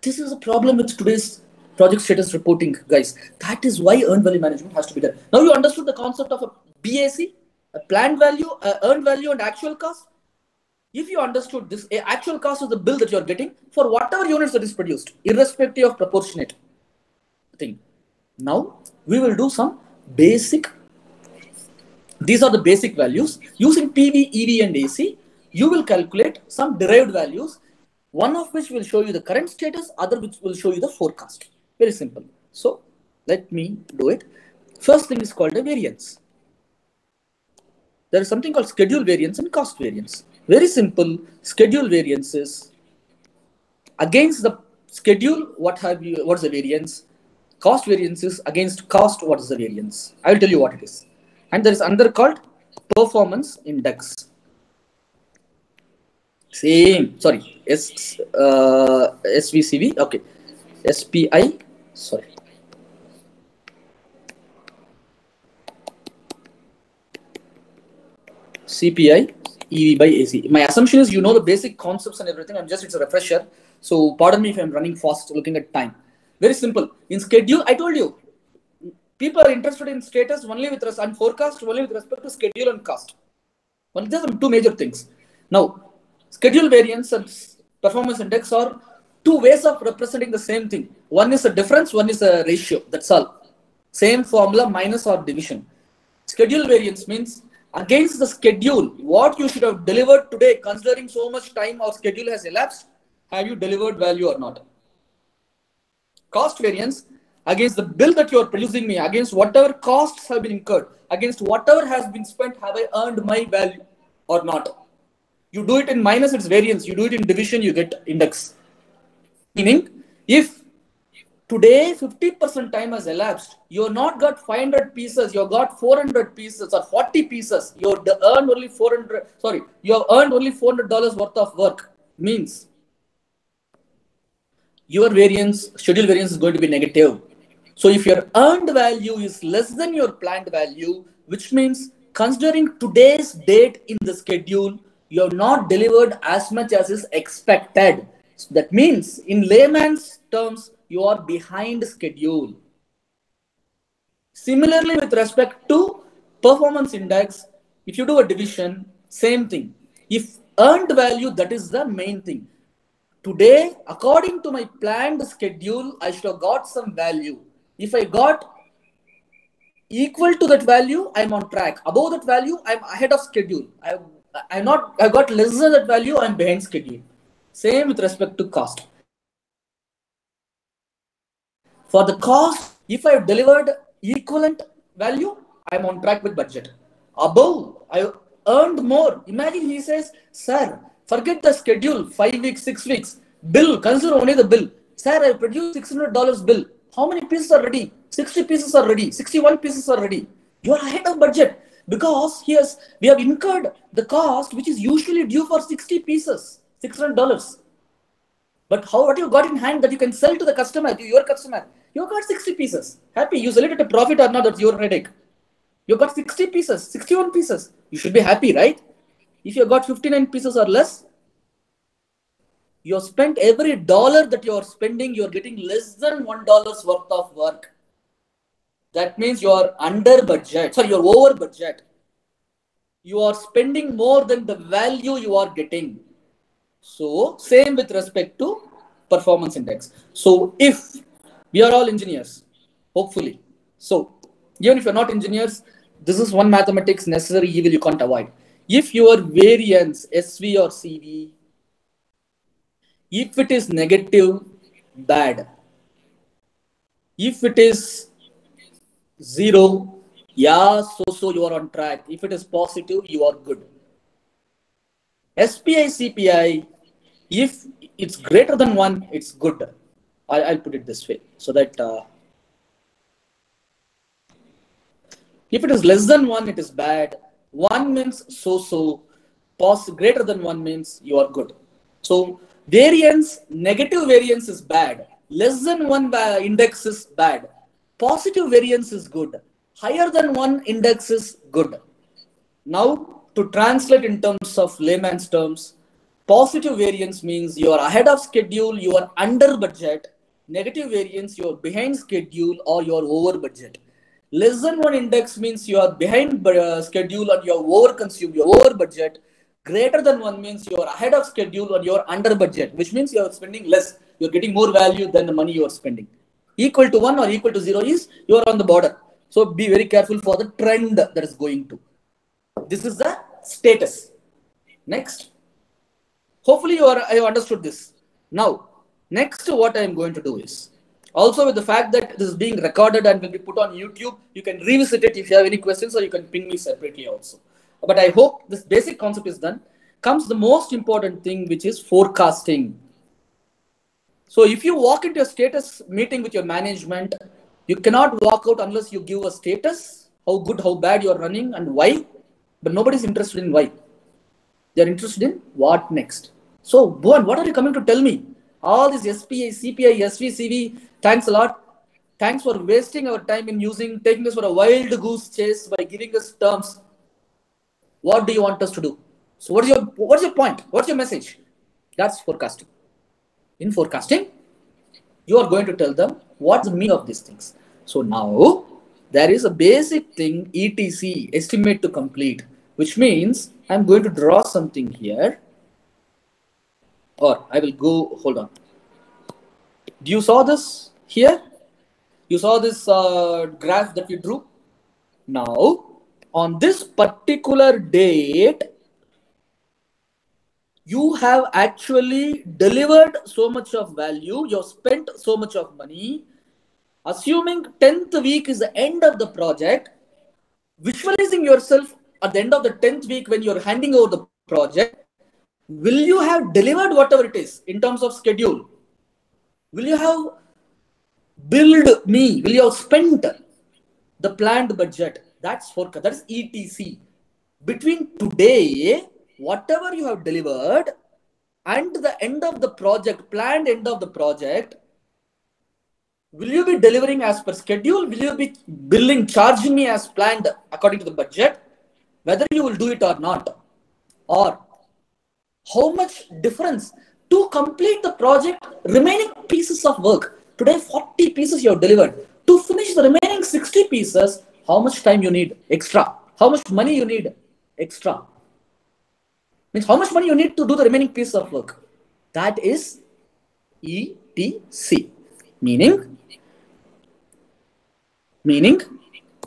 This is a problem with today's project status reporting, guys. That is why earned value management has to be there. Now you understood the concept of a BAC, a planned value, earned value, and actual cost. If you understood this, actual cost is the bill that you're getting for whatever units that is produced, irrespective of proportionate thing. Now, we will do some basic, these are the basic values. Using PV, EV, and AC, you will calculate some derived values, one of which will show you the current status, other which will show you the forecast. Very simple. So, let me do it. First thing is called a variance. There is something called schedule variance and cost variance. Very simple. Schedule variance is against the schedule, what is the variance? Cost variance is against cost, what is the variance? I will tell you what it is. And there is another called performance index. Same, sorry, SVCV, okay. SPI, sorry. CPI, EV by AC. My assumption is you know the basic concepts and everything. It's a refresher. So pardon me if I'm running fast looking at time. Very simple. In schedule, I told you, people are interested in status only with respect and forecast only with respect to schedule and cost. Well, there are two major things. Now, Schedule variance and performance index are two ways of representing the same thing. One is a difference, one is a ratio. That's all. Same formula, minus or division. Schedule variance means against the schedule, what you should have delivered today, considering so much time or schedule has elapsed, have you delivered value or not? Cost variance against the bill that you are producing me, against whatever costs have been incurred, against whatever has been spent, have I earned my value or not? You do it in minus, it's variance. You do it in division, you get index. Meaning, if today 50% time has elapsed, you have not got 500 pieces, you have got 400 pieces or 40 pieces, you have earned only $400 worth of work. Means your variance, schedule variance is going to be negative. So if your earned value is less than your planned value, which means considering today's date in the schedule, you have not delivered as much as is expected. So that means in layman's terms, you are behind schedule. Similarly, with respect to performance index, if you do a division, same thing. If earned value, that is the main thing. Today, according to my planned schedule, I should have got some value. If I got equal to that value, I'm on track. Above that value, I'm ahead of schedule. I got less than that value, I'm behind schedule. Same with respect to cost. For the cost, if I have delivered equivalent value, I'm on track with budget. Above, I earned more. Imagine he says, sir, forget the schedule, 5 weeks, 6 weeks. Bill, consider only the bill. Sir, I produced $600 bill. How many pieces are ready? 60 pieces are ready. 61 pieces are ready. You are ahead of budget because we have incurred the cost which is usually due for 60 pieces, $600. But what you got in hand that you can sell to the customer, to your customer? You got 60 pieces. Happy. You sell it at a profit or not, that's your headache. You got 60 pieces, 61 pieces. You should be happy, right? If you got 59 pieces or less, you have spent every dollar that you are spending, you are getting less than $1 worth of work. That means you are under budget. Sorry, you are over budget. You are spending more than the value you are getting. So, same with respect to performance index. So, if we are all engineers, hopefully. So, even if you're not engineers, this is one mathematics necessary evil you can't avoid. If your variance, SV or CV, if it is negative, bad. If it is 0, yeah, so you are on track. If it is positive, you are good. SPI, CPI, if it's greater than 1, it's good. I'll put it this way so that if it is less than 1, it is bad. 1 means so. Greater than 1 means you are good. So variance, negative variance is bad. Less than 1 index is bad. Positive variance is good. Higher than 1 index is good. Now, to translate in terms of layman's terms, positive variance means you are ahead of schedule, you are under budget. Negative variance, you are behind schedule or you are over budget. Less than 1 index means you are behind schedule and you are over consumed, you are over budget. Greater than 1 means you are ahead of schedule or you are under budget, which means you are spending less. You are getting more value than the money you are spending. Equal to 1 or equal to 0 is you are on the border. So be very careful for the trend that is going to. This is the status. Next. Hopefully I have understood this. Now, next what I am going to do is, also with the fact that this is being recorded and will be put on YouTube, you can revisit it if you have any questions or you can ping me separately also. But I hope this basic concept is done. Comes the most important thing, which is forecasting. So if you walk into a status meeting with your management, you cannot walk out unless you give a status, how good, how bad you are running and why. But nobody's interested in why. They're interested in what next. So, Bhuvan, what are you coming to tell me? All this SPI, CPI, SV, CV, thanks a lot. Thanks for wasting our time in taking us for a wild goose chase by giving us terms. What do you want us to do? So what's your point? What's your message? That's forecasting. In forecasting, you are going to tell them what's the meaning of these things. So now there is a basic thing, ETC, estimate to complete, which means I'm going to draw something here. or I will go, hold on. Do you saw this here? You saw this graph that we drew? Now, on this particular date, you have actually delivered so much of value, you have spent so much of money. Assuming 10th week is the end of the project, visualizing yourself at the end of the 10th week when you're handing over the project, will you have delivered whatever it is in terms of schedule? Will you have billed me? Will you have spent the planned budget? That's forecast. That is ETC. Between today, whatever you have delivered, and the end of the project, planned end of the project, will you be delivering as per schedule? Will you be billing, charging me as planned according to the budget? Whether you will do it or not. Or how much difference to complete the project, remaining pieces of work. Today, 40 pieces you have delivered. To finish the remaining 60 pieces, how much time you need extra? How much money you need extra? Means how much money you need to do the remaining piece of work. That is ETC. Meaning,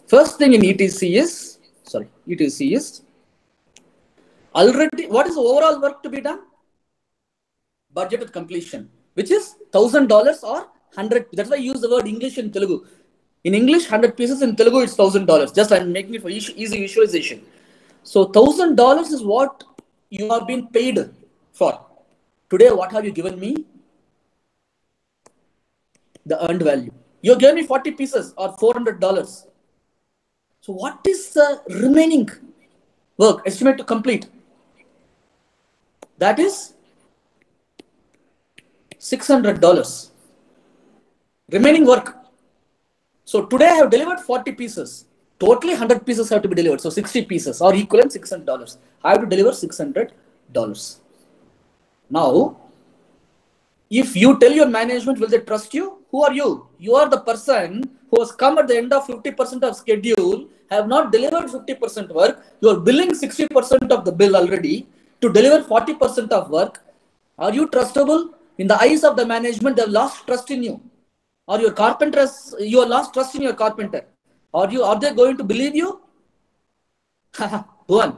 first thing in ETC is, already, what is the overall work to be done? Budget with completion, which is $1,000 or 100. That's why I use the word English in Telugu. In English, 100 pieces. In Telugu, it's $1,000. Just I'm making it for easy visualization. So $1,000 is what you are being paid for. Today, what have you given me? The earned value. You gave me 40 pieces or $400. So what is the remaining work estimate to complete? That is $600. Remaining work. So today I have delivered 40 pieces. Totally 100 pieces have to be delivered. So 60 pieces or equivalent $600. I have to deliver $600. Now, if you tell your management, will they trust you? Who are you? You are the person who has come at the end of 50% of schedule, have not delivered 50% work. You are billing 60% of the bill already to deliver 40% of work. Are you trustable? In the eyes of the management, they have lost trust in you. Or your carpenters, you have lost trust in your carpenter. Are they going to believe you? One.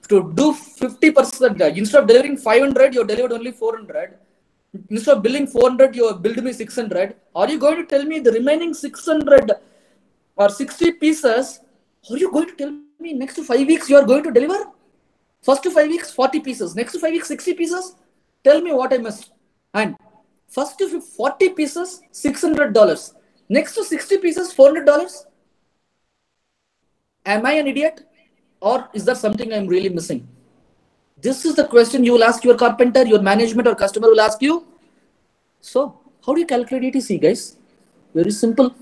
To do 50%, instead of delivering 500, you have delivered only 400. Instead of billing 400, you have billed me 600. Are you going to tell me the remaining 600 or 60 pieces? Are you going to tell me next 5 weeks you are going to deliver? First 5 weeks, 40 pieces. Next 5 weeks, 60 pieces? Tell me what I missed. And first 40 pieces, $600. Next 60 pieces, $400. Am I an idiot? Or is there something I'm really missing? This is the question you will ask your carpenter, your management or customer will ask you. So, how do you calculate ETC, guys? Very simple.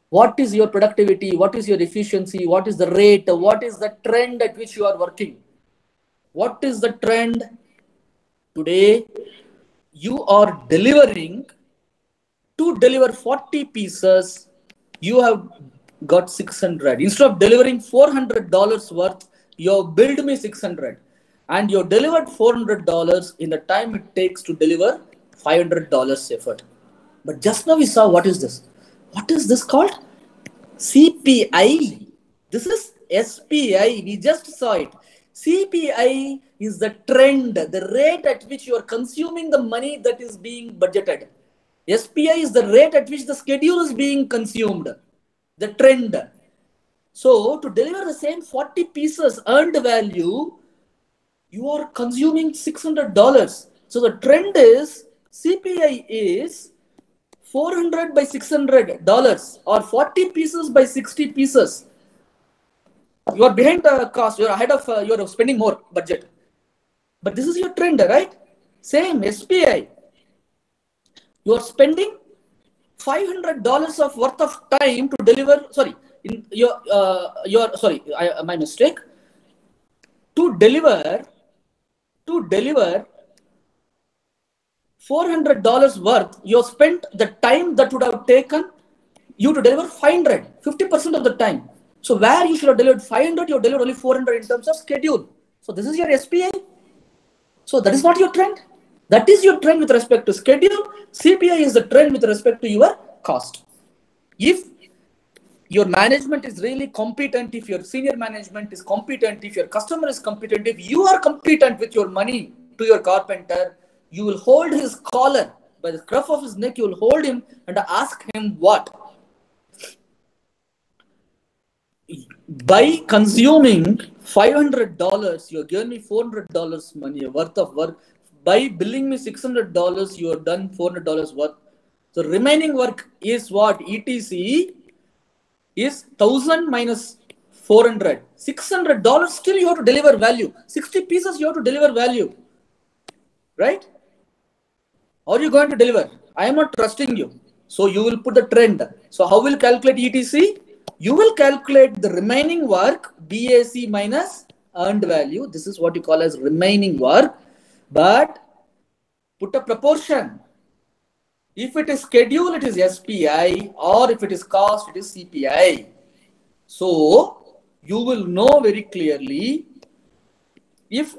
What is your productivity? What is your efficiency? What is the rate? What is the trend at which you are working? What is the trend? Today, you are delivering, to deliver 40 pieces, you have got 600. Instead of delivering $400 worth, you have billed me 600. And you delivered $400 in the time it takes to deliver $500 effort. But just now we saw, what is this? What is this called? CPI. This is SPI. We just saw it. CPI is the trend, the rate at which you are consuming the money that is being budgeted. SPI is the rate at which the schedule is being consumed. The trend. So to deliver the same 40 pieces earned value, you are consuming $600. So the trend is CPI is 400 by $600 or 40 pieces by 60 pieces. You are behind the cost. You are ahead of, you are spending more budget. But this is your trend, right? Same SPI. You are spending $500 of worth of time to deliver. Sorry, my mistake. To deliver $400 worth, you have spent the time that would have taken you to deliver 500, 50% of the time. So where you should have delivered 500, you have delivered only 400 in terms of schedule. So this is your SPI. So that is not your trend. That is your trend with respect to schedule. CPI is the trend with respect to your cost. If your management is really competent, if your senior management is competent, if your customer is competent, if you are competent with your money to your carpenter, you will hold his collar by the scruff of his neck. You will hold him and ask him what? By consuming $500, you're giving me $400 money worth of work. By billing me $600, you have done $400 worth. So remaining work is what? ETC is 1,000 minus 400. $600 still you have to deliver value. 60 pieces you have to deliver value. Right? How are you going to deliver? I am not trusting you. So you will put the trend. So how will you calculate ETC? You will calculate the remaining work, BAC minus earned value. This is what you call as remaining work. But put a proportion. If it is schedule, it is SPI, or if it is cost, it is CPI. So you will know very clearly if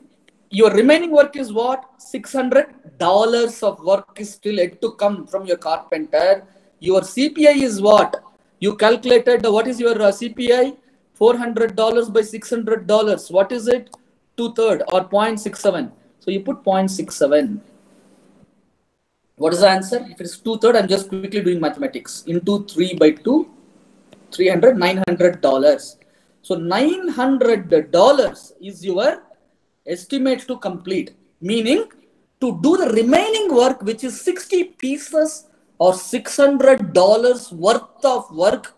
your remaining work is what? $600 of work is still yet to come from your carpenter. Your CPI is what? You calculated what is your CPI? $400 by $600. What is it? 2/3 or 0.67. So you put 0.67. What is the answer? If it is 2/3, I'm just quickly doing mathematics. Into 3 by 2, $900. So $900 is your estimate to complete. Meaning to do the remaining work, which is 60 pieces or $600 worth of work,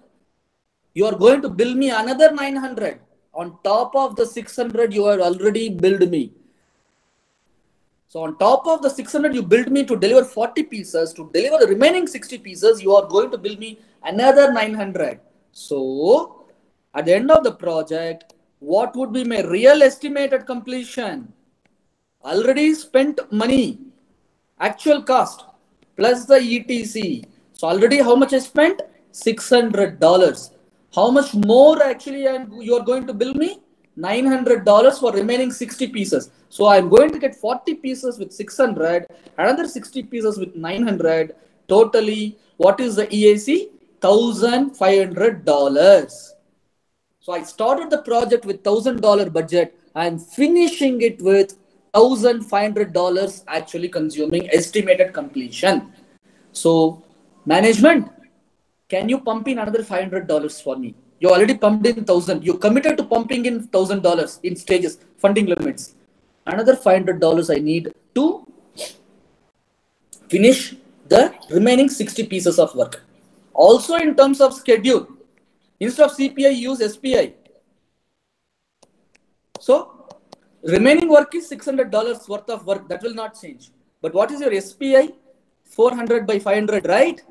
you are going to bill me another 900 on top of the 600 you have already billed me. So on top of the 600 you billed me to deliver 40 pieces, to deliver the remaining 60 pieces, you are going to bill me another 900. So at the end of the project, what would be my real estimated completion? Already spent money, actual cost, plus the ETC. So already how much I spent? $600. How much more actually you are going to bill me? $900 for remaining 60 pieces. So I'm going to get 40 pieces with 600, another 60 pieces with 900. Totally, what is the EAC? $1,500. So I started the project with $1,000 budget. I'm finishing it with $1,500 actually consuming estimated completion. So management, can you pump in another $500 for me? You already pumped in 1,000. You committed to pumping in $1,000 in stages, funding limits. Another $500 I need to finish the remaining 60 pieces of work. Also in terms of schedule, instead of CPI, use SPI. So remaining work is $600 worth of work. That will not change. But what is your SPI? 400 by 500, right?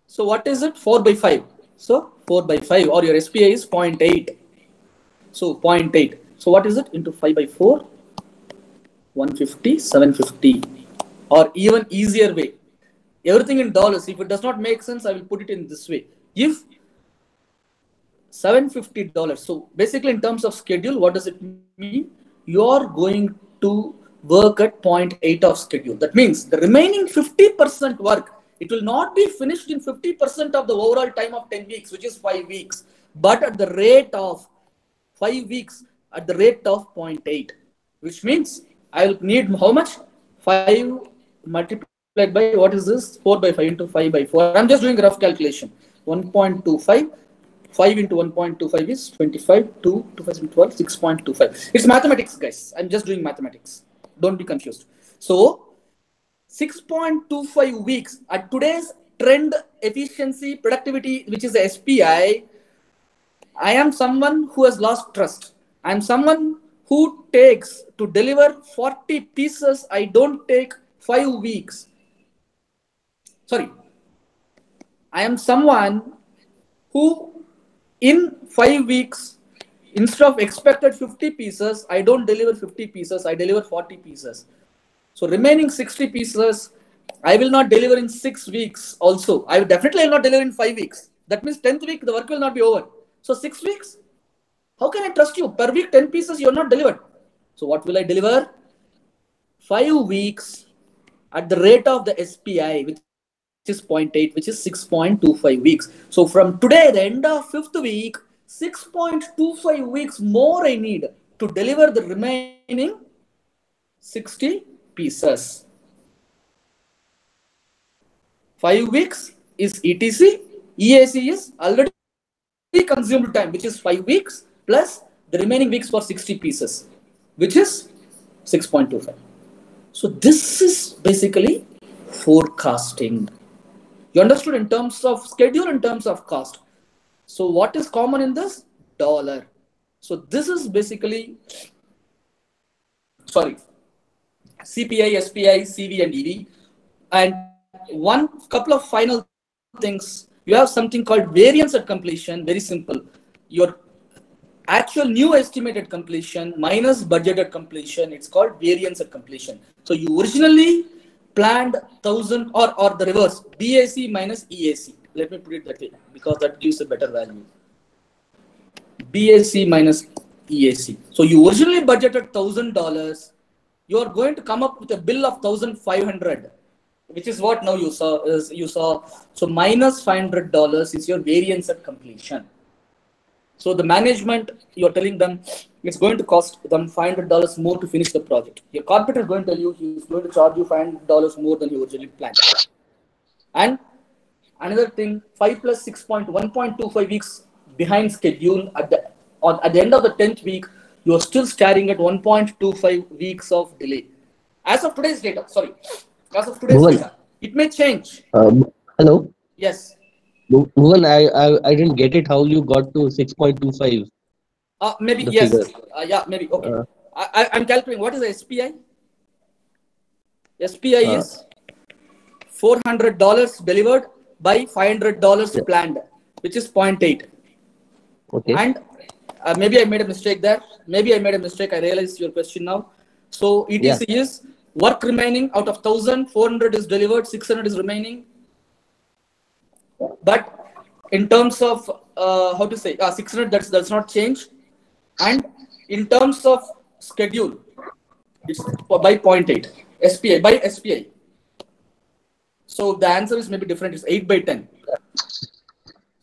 So what is it? 4 by 5. So 4 by 5, or your SPI is 0.8. So 0.8. So what is it? Into 5 by 4? 150, 750. Or even easier way. Everything in dollars. If it does not make sense, I will put it in this way. If $750. So basically in terms of schedule, what does it mean? You are going to work at 0.8 of schedule. That means the remaining 50% work, it will not be finished in 50% of the overall time of 10 weeks, which is 5 weeks, but at the rate of 5 weeks, at the rate of 0.8, which means I will need how much? 5 multiplied by, what is this? 4 by 5 into 5 by 4. I'm just doing a rough calculation. 1.25. 5 into 1.25 is 25, 2, 2012, 6.25. It's mathematics, guys. I'm just doing mathematics. Don't be confused. So 6.25 weeks at today's trend efficiency productivity, which is the SPI. I am someone who has lost trust. I am someone who takes to deliver 40 pieces. I don't take 5 weeks. Sorry. I am someone who in 5 weeks, instead of expected 50 pieces, I don't deliver 50 pieces. I deliver 40 pieces. So remaining 60 pieces, I will not deliver in 6 weeks also. I will definitely not deliver in 5 weeks. That means 10th week, the work will not be over. So 6 weeks, how can I trust you? Per week, 10 pieces, you are not delivered. So what will I deliver? 5 weeks, at the rate of the SPI, which is 0.8, which is 6.25 weeks. So from today, the end of fifth week, 6.25 weeks more I need to deliver the remaining 60 pieces. 5 weeks is ETC, EAC is already consumed time, which is 5 weeks plus the remaining weeks for 60 pieces, which is 6.25. So this is basically forecasting. You understood in terms of schedule, in terms of cost. So what is common in this? Dollar. So this is basically, CPI, SPI, CV and EV. And one couple of final things, you have something called variance at completion, very simple. Your actual new estimated completion minus budgeted completion, it's called variance at completion. So you originally planned 1,000 or the reverse, BAC minus EAC. Let me put it that way because that gives a better value. BAC minus EAC. So you originally budgeted $1,000. You are going to come up with a bill of 1,500, which is what now you saw. So minus $500 is your variance at completion. So the management, you're telling them it's going to cost them $500 more to finish the project. Your carpenter is going to tell you he's going to charge you $500 more than you originally planned. And another thing, 5 plus 1.25 weeks behind schedule. At the end of the 10th week, you are still staring at 1.25 weeks of delay. As of today's data, data, it may change. Hello. Yes. Bhuvan, I didn't get it. How you got to 6.25? Maybe yes. Yeah, maybe. Okay. I'm calculating. What is the SPI? SPI is $400 delivered by $500 planned, which is 0.8. Okay. And maybe I made a mistake there. I realized your question now. So ETC is work remaining out of 1,000, 400 is delivered, 600 is remaining. But in terms of 600, that's not change. And in terms of schedule, it's by 0.8 SPI by SPI. So the answer is maybe different. It's 8 by 10.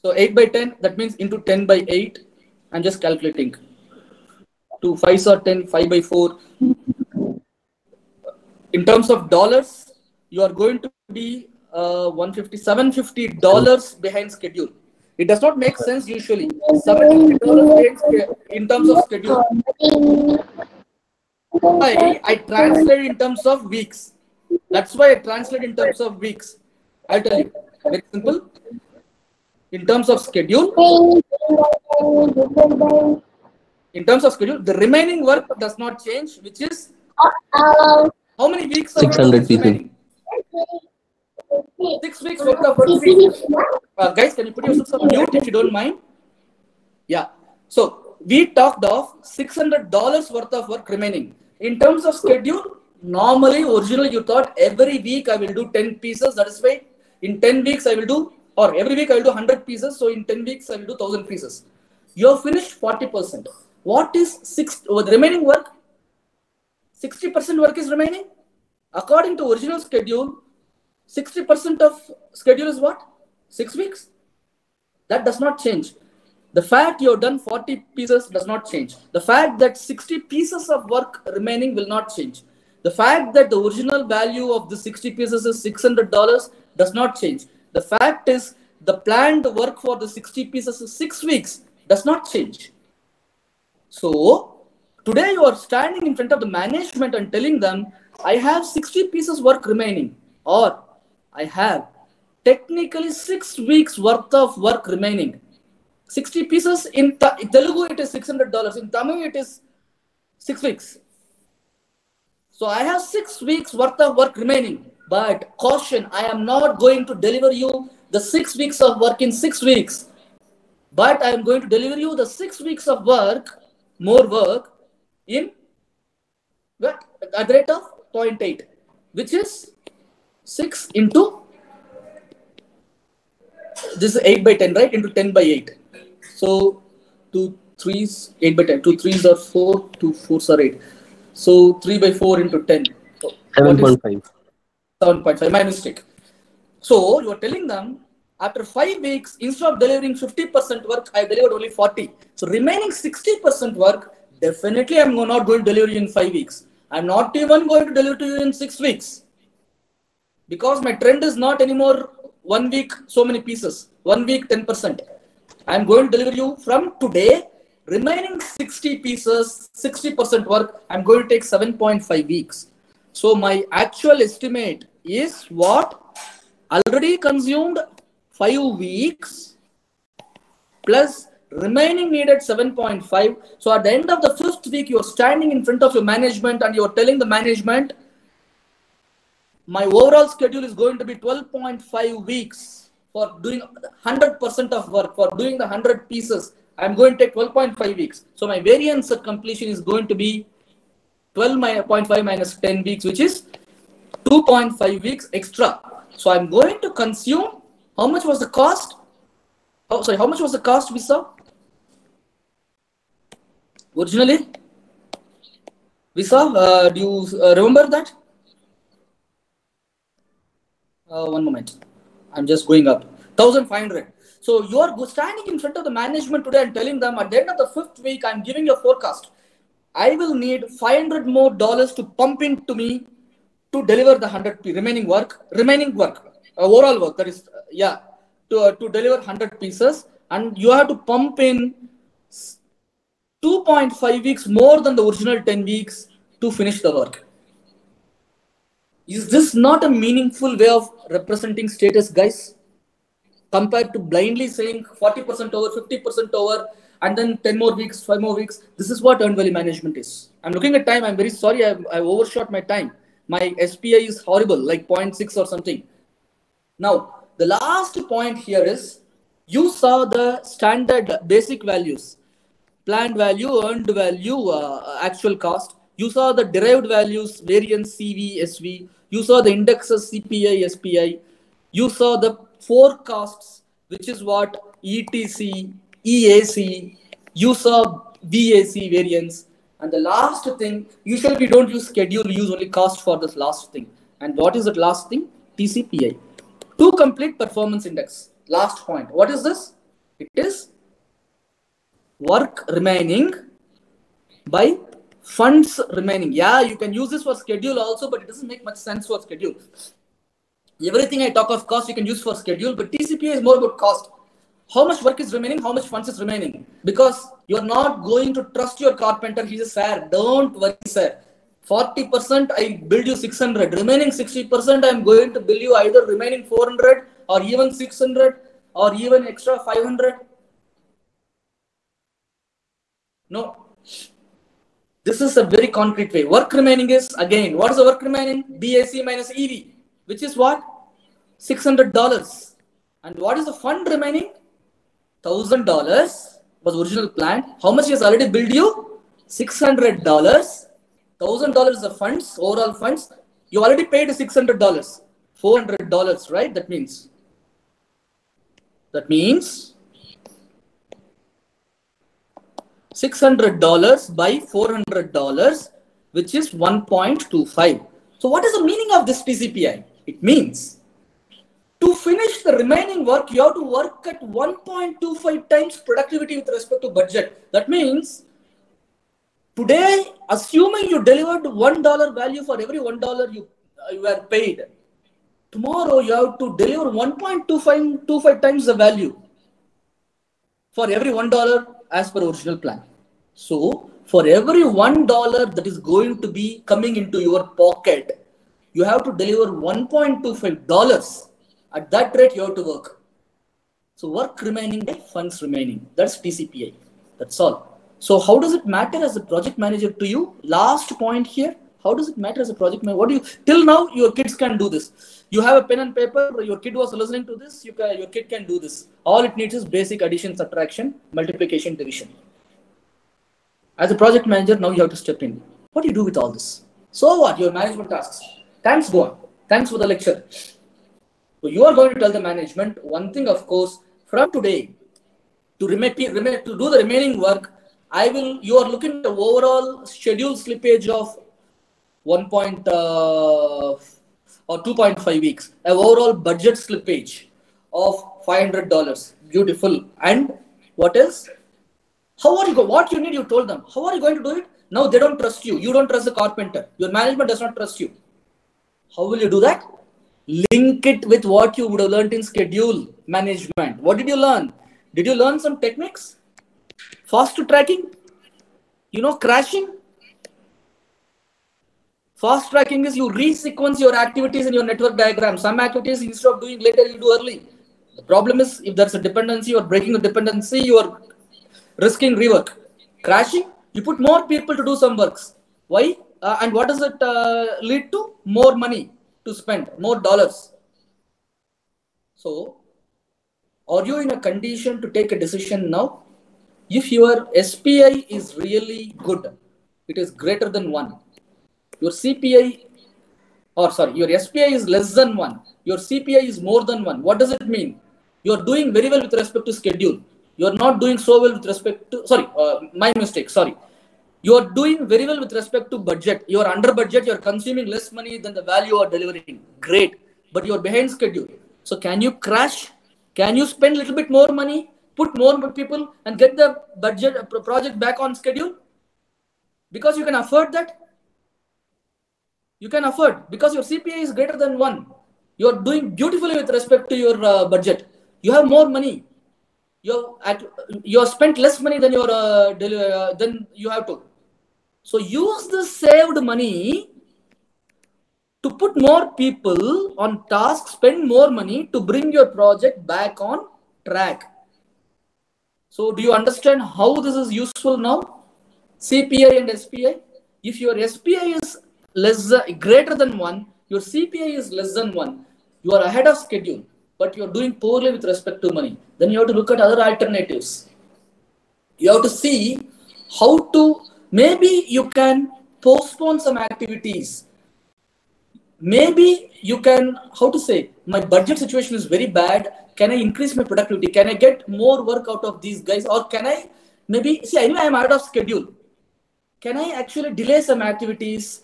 So 8 by 10, that means into 10 by 8. I'm just calculating. 2 5s are 10, 5 by 4. In terms of dollars, you are going to be $750 behind schedule. It does not make sense usually. $750 in terms of schedule. I translate in terms of weeks. That's why I translate in terms of weeks. I'll tell you. Very simple. In terms of schedule, the remaining work does not change, which is how many weeks? 600 people. 6 weeks worth of work. Guys, can you put yourselves on mute if you don't mind? Yeah. So we talked of $600 worth of work remaining. In terms of schedule, originally you thought every week I will do 10 pieces. That is why in 10 weeks I will do, or every week I will do 100 pieces. So in 10 weeks I will do 1,000 pieces. You have finished 40%. What is the remaining work? 60% work is remaining. According to original schedule, 60% of schedule is what? 6 weeks. That does not change. The fact you have done 40 pieces does not change. The fact that 60 pieces of work remaining will not change. The fact that the original value of the 60 pieces is $600 does not change. The fact is the planned work for the 60 pieces is 6 weeks does not change. So today you are standing in front of the management and telling them, I have 60 pieces work remaining, or I have technically 6 weeks worth of work remaining. 60 pieces in Telugu it is $600. In Tamil it is 6 weeks. So I have 6 weeks worth of work remaining. But caution, I am not going to deliver you the 6 weeks of work in 6 weeks. But I am going to deliver you the 6 weeks of work, more work, in at the rate of 0.8, which is 6 into, this is 8 by 10, right? Into 10 by 8. So 2 3s, 8 by 10. 2 3s are 4, 2 4s are 8. So 3 by 4 into 10. So 7.5. 7.5, my mistake. So you are telling them after 5 weeks, instead of delivering 50% work, I delivered only 40. So remaining 60% work, definitely I'm not going to deliver you in 5 weeks. I'm not even going to deliver to you in 6 weeks. Because my trend is not anymore 1 week, so many pieces. 1 week, 10%. I'm going to deliver you from today, remaining 60 pieces, 60% work, I'm going to take 7.5 weeks. So my actual estimate is what? Already consumed 5 weeks plus remaining needed 7.5. So at the end of the 5th week, you're standing in front of your management and you're telling the management, my overall schedule is going to be 12.5 weeks for doing 100% of work, for doing the 100 pieces. I'm going to take 12.5 weeks. So my variance at completion is going to be 12.5 minus 10 weeks, which is 2.5 weeks extra. So I'm going to consume, how much was the cost? Oh, sorry, how much was the cost we saw? Originally? We saw, do you remember that? One moment. I'm just going up. 1,500. So you're standing in front of the management today and telling them at the end of the 5th week, I'm giving you a forecast. I will need $500 more to pump into me to deliver the 100 remaining work, overall work. That is, to deliver 100 pieces, and you have to pump in 2.5 weeks more than the original 10 weeks to finish the work. Is this not a meaningful way of representing status, guys? Compared to blindly saying 40% over, 50% over, and then 10 more weeks, 5 more weeks. This is what earned value management is. I'm looking at time. I'm very sorry. I overshot my time. My SPI is horrible, like 0.6 or something. Now, the last point here is, you saw the standard basic values. Planned value, earned value, actual cost. You saw the derived values, variance, CV, SV. You saw the indexes, CPI, SPI. You saw the forecasts, which is what? ETC, EAC. You saw VAC, variance. And the last thing, usually we don't use schedule, we use only cost for this last thing. And what is that last thing? TCPI. To complete performance index. Last point. What is this? It is work remaining by funds remaining. Yeah, you can use this for schedule also, but it doesn't make much sense for schedule. Everything I talk of cost, you can use for schedule, but TCPI is more about cost. How much work is remaining? How much funds is remaining? Because you're not going to trust your carpenter. He says, sir, don't worry, sir. 40% I build you 600. Remaining 60% I'm going to bill you either remaining 400 or even 600 or even extra 500. No. This is a very concrete way. Work remaining is, again, what is the work remaining? BAC minus EV, which is what? $600. And what is the fund remaining? $1,000 was original plan. How much he has already billed you? $600. $1,000 is the funds, overall funds. You already paid $600. $400, right? That means $600 by $400, which is 1.25. So what is the meaning of this TCPI? It means to finish the remaining work, you have to work at 1.25 times productivity with respect to budget. That means today, assuming you delivered $1 value for every $1 you were paid, tomorrow you have to deliver 1.25 times the value for every $1 as per original plan. So for every $1 that is going to be coming into your pocket, you have to deliver $1.25. At that rate, you have to work. So work remaining, funds remaining. That's TCPI. That's all. So how does it matter as a project manager to you? Last point here. How does it matter as a project manager? What do you, till now, your kids can do this. You have a pen and paper, your kid was listening to this, your kid can do this. All it needs is basic addition, subtraction, multiplication, division. As a project manager, now you have to step in. What do you do with all this? So what? Your management tasks. Thanks, go on. Thanks for the lecture. So you are going to tell the management one thing, of course, from today, to do the remaining work, you are looking at the overall schedule slippage of or 2.5 weeks, an overall budget slippage of $500. Beautiful. And what else? How are you going? What you need, you told them. How are you going to do it? Now they don't trust you. You don't trust the carpenter. Your management does not trust you. How will you do that? Link it with what you would have learned in schedule management. What did you learn? Did you learn some techniques? Fast tracking? Crashing? Fast tracking is you resequence your activities in your network diagram. Some activities instead of doing later, you do early. The problem is if there's a dependency or breaking a dependency, you are risking rework. Crashing, you put more people to do some works. Why? And what does it lead to? More money to spend, more dollars. So, are you in a condition to take a decision now? If your SPI is really good, it is greater than 1. Your CPI, your SPI is less than 1. Your CPI is more than 1. What does it mean? You are doing very well with respect to schedule. You are not doing so well with respect to, my mistake, sorry. You are doing very well with respect to budget. You are under budget. You are consuming less money than the value you are delivering. Great. But you are behind schedule. So can you crash? Can you spend a little bit more money, put more people and get the budget project back on schedule? Because you can afford that. You can afford because your CPI is greater than 1. You are doing beautifully with respect to your budget. You have more money. You have spent less money than than you have to. So use the saved money to put more people on task, spend more money to bring your project back on track. So do you understand how this is useful now? CPI and SPI. If your SPI is greater than 1, your CPI is less than 1, you are ahead of schedule, but you are doing poorly with respect to money. Then you have to look at other alternatives. You have to see how to, maybe you can postpone some activities. Maybe you can, my budget situation is very bad. Can I increase my productivity? Can I get more work out of these guys? Or can I I know I am out of schedule. Can I actually delay some activities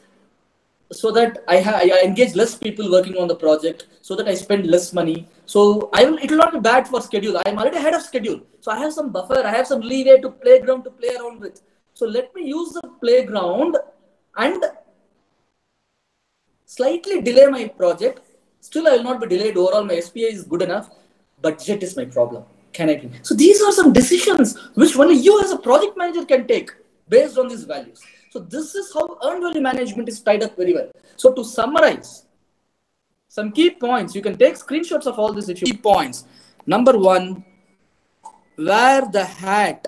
so that I engage less people working on the project, so that I spend less money? So it will not be bad for schedule. I am already ahead of schedule. So I have some buffer. I have some leeway to playground to play around with. So let me use the playground and slightly delay my project. Still, I will not be delayed. Overall, my SPI is good enough. Budget is my problem. Can I do? So these are some decisions which only you as a project manager can take based on these values. So this is how earned value management is tied up very well. So to summarize, some key points, you can take screenshots of all these key points. Number 1, wear the hat.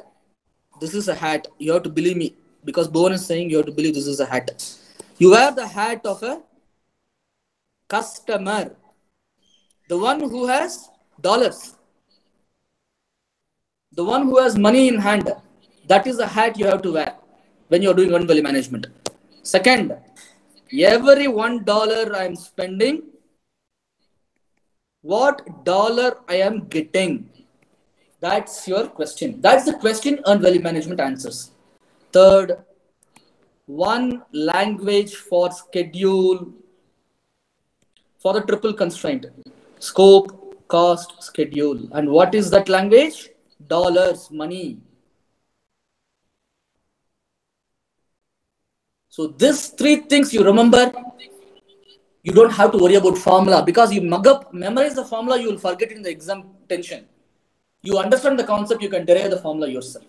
This is a hat. You have to believe me, because Bhuvan is saying you have to believe this is a hat. You wear the hat of a customer, the one who has dollars, the one who has money in hand. That is the hat you have to wear when you're doing earned value management. Second, every $1 I am spending, what dollar I am getting? That's your question. That's the question earned value management answers. Third, one language for schedule, for the triple constraint: scope, cost, schedule. And what is that language? Dollars, money. So these 3 things you remember. You don't have to worry about formula, because you memorize the formula, you will forget it in the exam tension. You understand the concept, you can derive the formula yourself.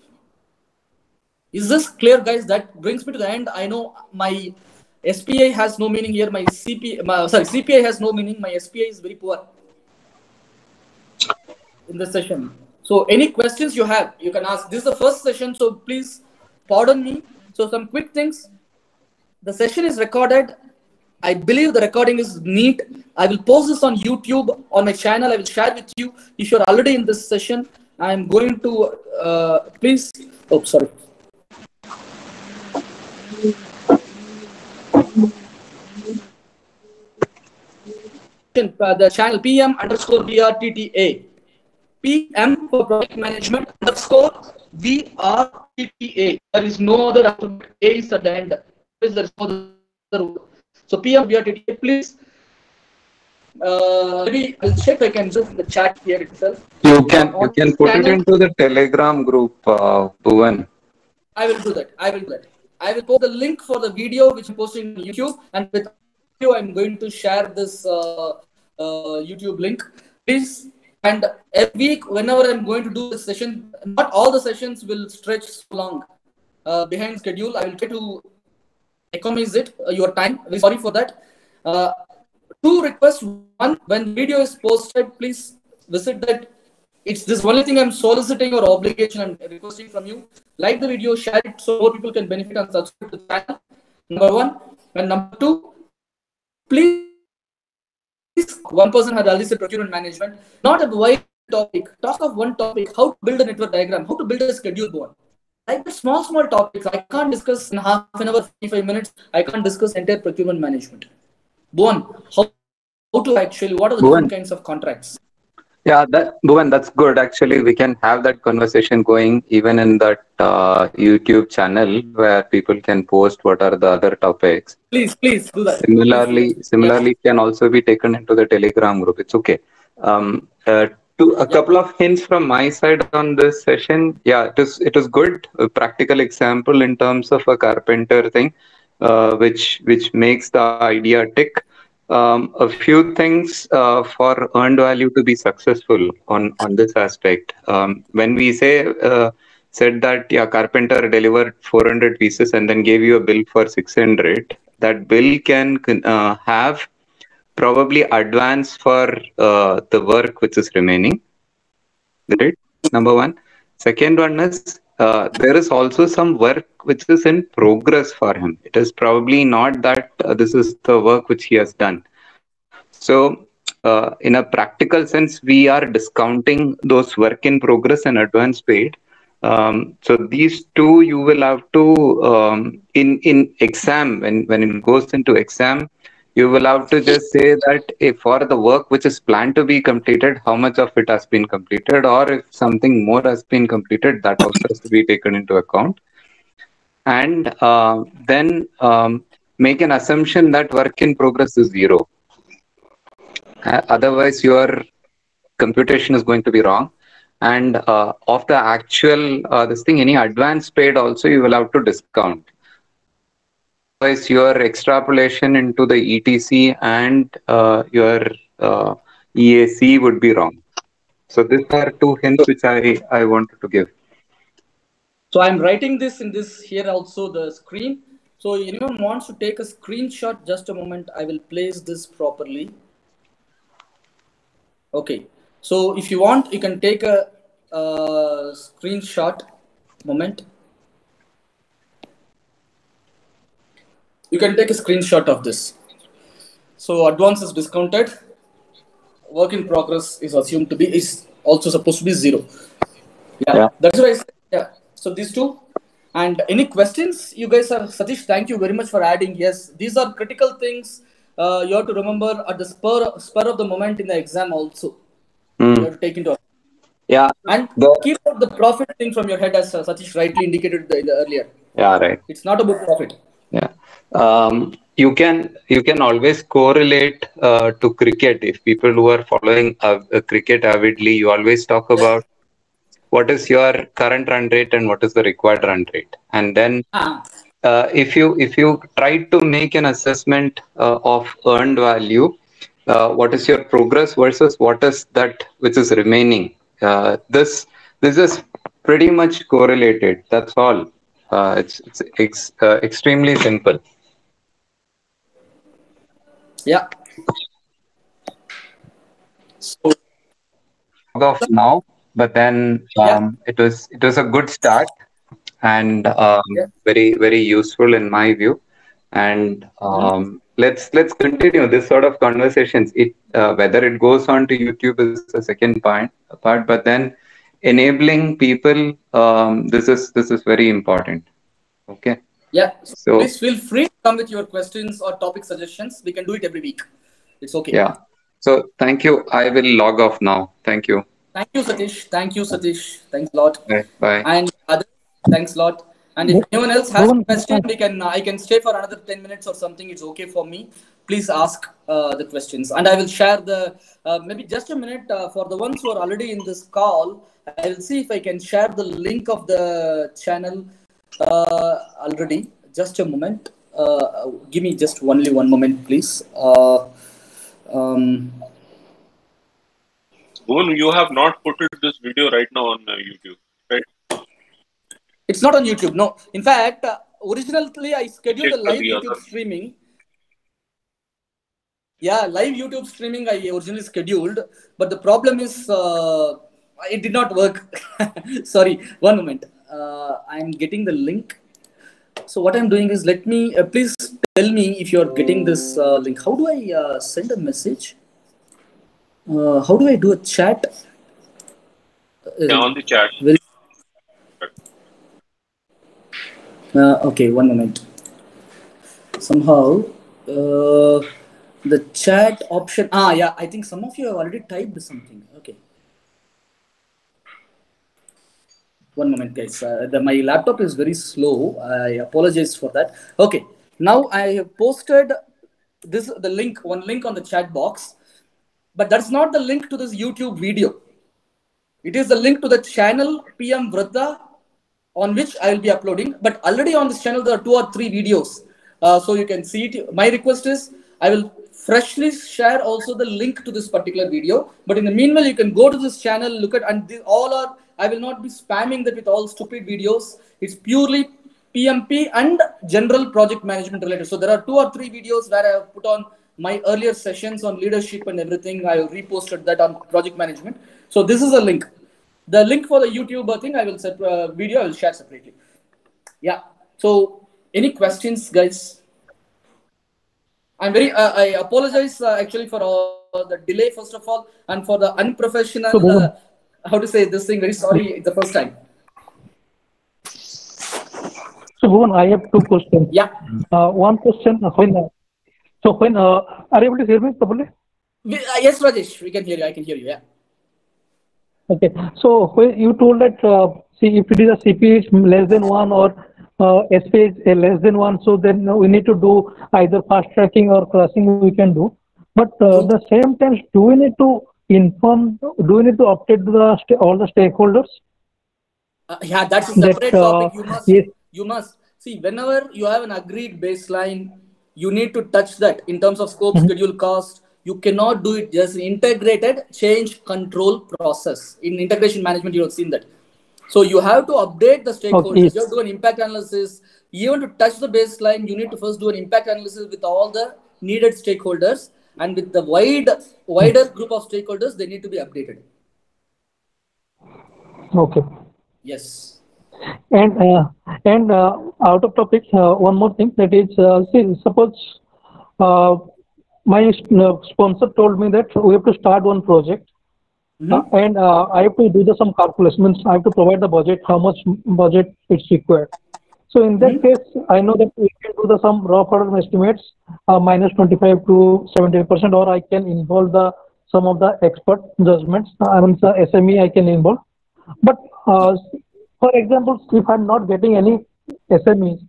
Is this clear, guys? That brings me to the end. I know my SPI has no meaning here. CPI has no meaning. My SPI is very poor in this session. So any questions you have, you can ask. This is the first session, so please pardon me. So some quick things. The session is recorded. I believe the recording is neat. I will post this on YouTube, on my channel. I will share with you. If you're already in this session, I'm going to, please, sorry. The channel PM_VRTTA. PM for project management _VRTTA. There is no other alphabet. A is at the end. There is no other. So PM VRTTA, please Maybe I'll check if I can do in the chat here itself. You On can this put it channel, into the Telegram group, Bhuvan. I will do that. I will do that. I will post the link for the video which I'm posting on YouTube, and with audio, I'm going to share this YouTube link. Please, and every week, whenever I'm going to do this session, not all the sessions will stretch so long behind schedule. I will try to economize it, your time. Very sorry for that. Two requests. One, when the video is posted, please visit that. It's this only thing I'm soliciting or obligation I'm requesting from you. Like the video, share it so more people can benefit and subscribe to the channel. Number one. And number two, please, one person had already said procurement management, not a wide topic. Talk of one topic, how to build a network diagram, how to build a schedule board. Like small topics. I can't discuss in half an hour, 45 minutes. I can't discuss entire procurement management. Bhuvan, how to actually, what are the different Bhuvan. kinds of contracts? Yeah, Bhuvan, that's good. Actually, we can have that conversation going even in that YouTube channel where people can post what are the other topics. Please do that. Similarly, can also be taken into the Telegram group. It's okay. A couple of hints from my side on this session. Yeah, it is good. A practical example in terms of a carpenter thing, which makes the idea tick. A few things for earned value to be successful on this aspect. When we said that carpenter delivered 400 pieces and then gave you a bill for 600, that bill can have probably advance for the work which is remaining. Right? Number one. Second one is there is also some work which is in progress for him. It is probably not that this is the work which he has done. So in a practical sense, we are discounting those work in progress and advance paid. So these two you will have to in exam, when it goes into exam, you will have to just say that if for the work which is planned to be completed, how much of it has been completed, or if something more has been completed, that also has to be taken into account. And then make an assumption that work in progress is 0. Otherwise, your computation is going to be wrong. And of the actual any advance paid also you will have to discount. Otherwise, your extrapolation into the ETC and your EAC would be wrong. So these are two hints which I wanted to give. So I'm writing this in this here also the screen. So anyone wants to take a screenshot, just a moment, I will place this properly. Okay. So if you want, you can take a screenshot. Moment. You can take a screenshot of this. So advance is discounted. Work in progress is assumed to be, is also supposed to be 0. Yeah. That's why I said, yeah. So these two. And any questions you guys are, Satish, thank you very much for adding. Yes, these are critical things you have to remember at the spur of the moment in the exam also. You have to take into account. Yeah. And keep out the profit thing from your head, as Satish rightly indicated earlier. Yeah, right. It's not about profit. Yeah. You can always correlate to cricket. If people who are following cricket avidly, you always talk about what is your current run rate and what is the required run rate, and then if you try to make an assessment of earned value, what is your progress versus what is that which is remaining. This is pretty much correlated. That's all. It's extremely simple. Yeah. So off now, but then it was a good start and very useful in my view. And let's continue this sort of conversations. Whether it goes on to YouTube is the second part, but then enabling people, this is very important. Okay. Yeah. So please feel free to come with your questions or topic suggestions. We can do it every week. It's okay. Yeah. So thank you. I will log off now. Thank you. Thank you, Satish. Thanks a lot. Bye. And others, thanks a lot. And if anyone else has a Bhuvan, question, I can stay for another 10 minutes or something. It's okay for me. Please ask the questions, and I will share the maybe just a minute for the ones who are already in this call. I will see if I can share the link of the channel already. Just a moment. Give me just only one moment, please. Bhuvan, you have not put this video right now on YouTube, right? It's not on YouTube. No. In fact, originally I scheduled Check the live the YouTube other. streaming. Yeah, live YouTube streaming I originally scheduled, but the problem is it did not work. Sorry, one moment. I'm getting the link. So what I'm doing is, let me please tell me if you're getting this link. How do I send a message? How do I do a chat? Yeah, on the chat. Very, okay, one moment. Somehow the chat option. Yeah, I think some of you have already typed something. Okay. One moment, guys. My laptop is very slow. I apologize for that. Okay. Now I have posted the link, one link on the chat box, but that's not the link to this YouTube video. It is the link to the channel PM Vradha, on which I will be uploading. But already on this channel, there are 2 or 3 videos. So you can see it. My request is, I will freshly share also the link to this particular video. But in the meanwhile, you can go to this channel, look at, and all are, I will not be spamming that with all stupid videos. It's purely PMP and general project management related. So there are 2 or 3 videos where I have put on my earlier sessions on leadership and everything. I have reposted that on project management. So this is a link. The link for the YouTube thing, I will set video, I will share separately. Yeah. So any questions, guys? I apologize actually for the delay, first of all, and for the unprofessional, how to say this thing, very sorry, it's the first time. So Bhuvan, I have 2 questions. Yeah. One question, are you able to hear me properly? Yes, Rajesh, we can hear you. I can hear you. Yeah. Okay. So when you told that, see, if it is a CP is less than 1 or SP is less than 1, so then we need to do either fast tracking or crossing we can do. But the same time, do we need to update all the stakeholders? Yeah, that's a separate topic. You must see, whenever you have an agreed baseline, you need to touch that in terms of scope, schedule, cost. You cannot do it just integrated change control process. In integration management, you have seen that. So you have to update the stakeholders. Okay. You have to do an impact analysis. Even to touch the baseline, you need to first do an impact analysis with all the needed stakeholders, and with the wider group of stakeholders, they need to be updated. Okay. Yes. And out of topics, one more thing, that is, see, suppose my sponsor told me that we have to start one project, and I have to do some calculations. I have to provide the budget, how much budget is required. So in that case, I know that we can do some rough order estimates, minus 25 to 70%, or I can involve some of the expert judgments. I mean, the SME I can involve. But for example, if I'm not getting any SMEs,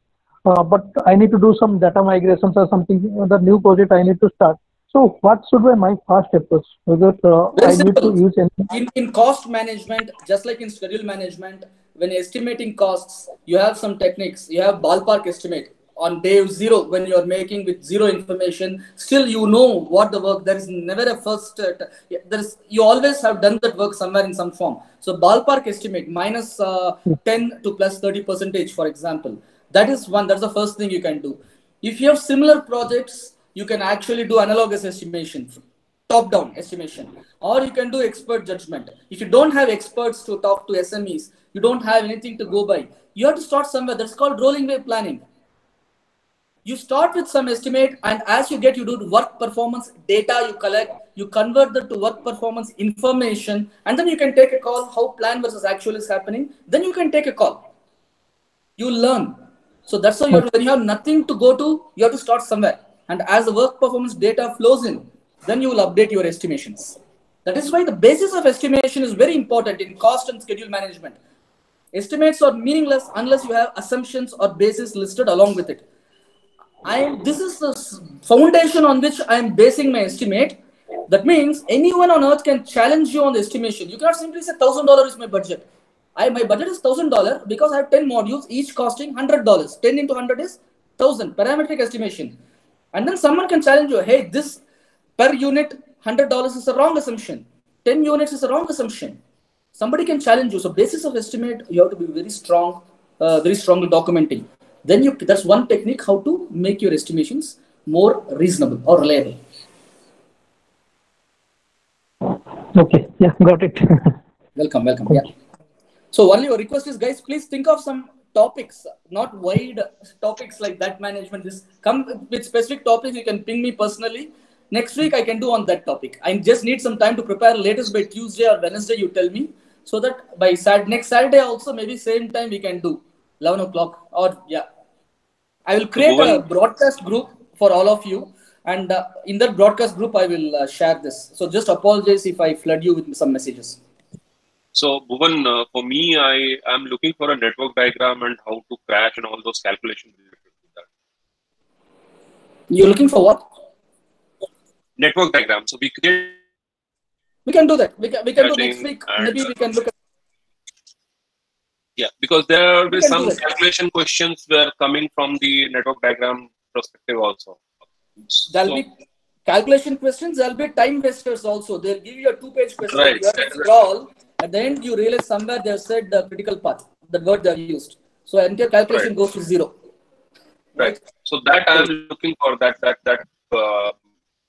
but I need to do some data migrations or something, the new project I need to start. So what should be my first approach? Whether I need to use any... In cost management, just like in schedule management, when estimating costs, you have some techniques. You have ballpark estimate on day 0 when you are making with 0 information. Still, you know what the work. There is never a first. You always have done that work somewhere in some form. So ballpark estimate minus 10 to plus 30%, for example. That is one. That's the first thing you can do. If you have similar projects, you can actually do analogous estimation, top-down estimation, or you can do expert judgment. If you don't have experts to talk to SMEs, you don't have anything to go by, you have to start somewhere. That's called rolling wave planning. You start with some estimate, and as you do work performance data, you collect, you convert that to work performance information, and then you can take a call how plan versus actual is happening. Then you can take a call. You learn. So that's how when you have nothing to go to, you have to start somewhere. And as the work performance data flows in, then you will update your estimations. That is why the basis of estimation is very important in cost and schedule management. estimates are meaningless unless you have assumptions or bases listed along with it. This is the foundation on which I am basing my estimate. That means anyone on earth can challenge you on the estimation. You cannot simply say $1,000 is my budget. My budget is $1,000 because I have 10 modules, each costing $100. 10 into 100 is 1,000, parametric estimation. And then someone can challenge you, hey, this per unit $100 is a wrong assumption. 10 units is a wrong assumption. Somebody can challenge you. So basis of estimate, you have to be very strong, very strongly documenting. Then that's one technique how to make your estimations more reasonable or reliable. Okay, yeah, got it. Welcome. Yeah. So only your request is, guys, please think of some topics, not wide topics like that management. Just come with specific topics. You can ping me personally. Next week I can do on that topic. I just need some time to prepare. Latest by Tuesday or Wednesday, you tell me, so that by next Saturday also maybe same time we can do 11 o'clock or yeah. I will create a broadcast group for all of you, and in that broadcast group I will share this. So just apologize if I flood you with some messages. So Bhuvan, for me, I am looking for a network diagram and how to crash and all those calculations related to that. You're looking for what? Network diagram. So we can do that. We can do next week. Maybe we can look at. Yeah, because there will be some calculation questions were coming from the network diagram perspective also. There'll be calculation questions. There'll be time wasters also. They'll give you a 2-page question. Right. You have to scroll. At the end, you realize somewhere they've said the critical path. The word they've used. So entire calculation goes to 0. Right. So that I'm looking for. That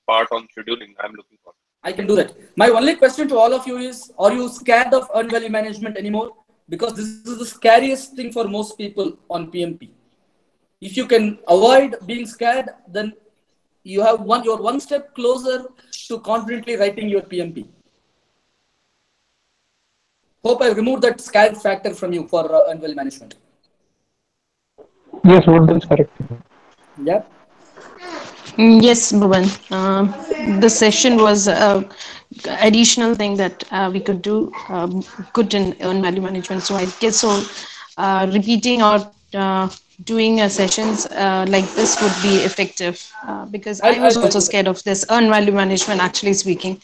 part on scheduling I'm looking for. I can do that. My only question to all of you is: are you scared of earned value management anymore? Because this is the scariest thing for most people on PMP. If you can avoid being scared, then you have you're one step closer to confidently writing your PMP. Hope I removed that scare factor from you for earned value management. Yes, that's correct. Yeah. Yes, Bhuvan. The session was additional thing that we could do good in earned value management. So I guess so repeating or doing sessions like this would be effective because I was also scared of this earned value management, actually speaking.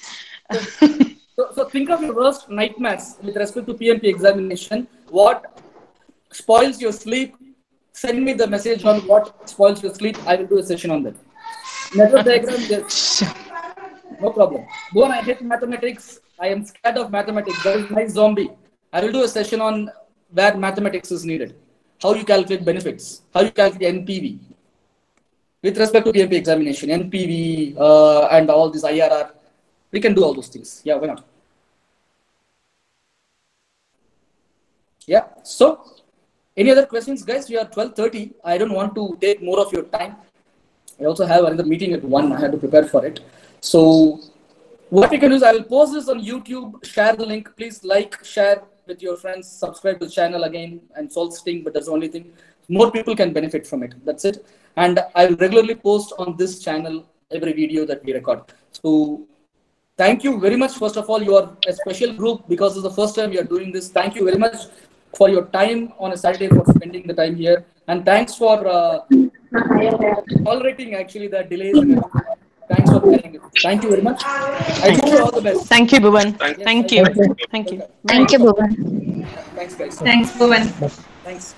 So think of your worst nightmares with respect to PMP examination. What spoils your sleep? Send me the message on what spoils your sleep. I will do a session on that. Network diagram, yes. No problem. Bhuvan, I hate mathematics. I am scared of mathematics. That is my zombie. I will do a session on where mathematics is needed. How you calculate benefits. How you calculate NPV. With respect to PMP examination, NPV and all this IRR. We can do all those things. Yeah, why not? Yeah. So, any other questions, guys? We are 12:30. I don't want to take more of your time. I also have another meeting at 1. I had to prepare for it. So what we can do is I will post this on YouTube, share the link. Please like, share with your friends, subscribe to the channel again, and solve Sting, but that's the only thing. More people can benefit from it. That's it. And I will regularly post on this channel every video that we record. So thank you very much. First of all, you are a special group because it's the first time we are doing this. Thank you very much for your time on a Saturday, for spending the time here. And thanks for tolerating actually the delays. Thanks for bearing it. Thank you very much. I wish you all the best. Thank you, Bhuvan. Thank you. Thank you, Bhuvan. Thanks, guys. Thanks, Bhuvan. Thanks.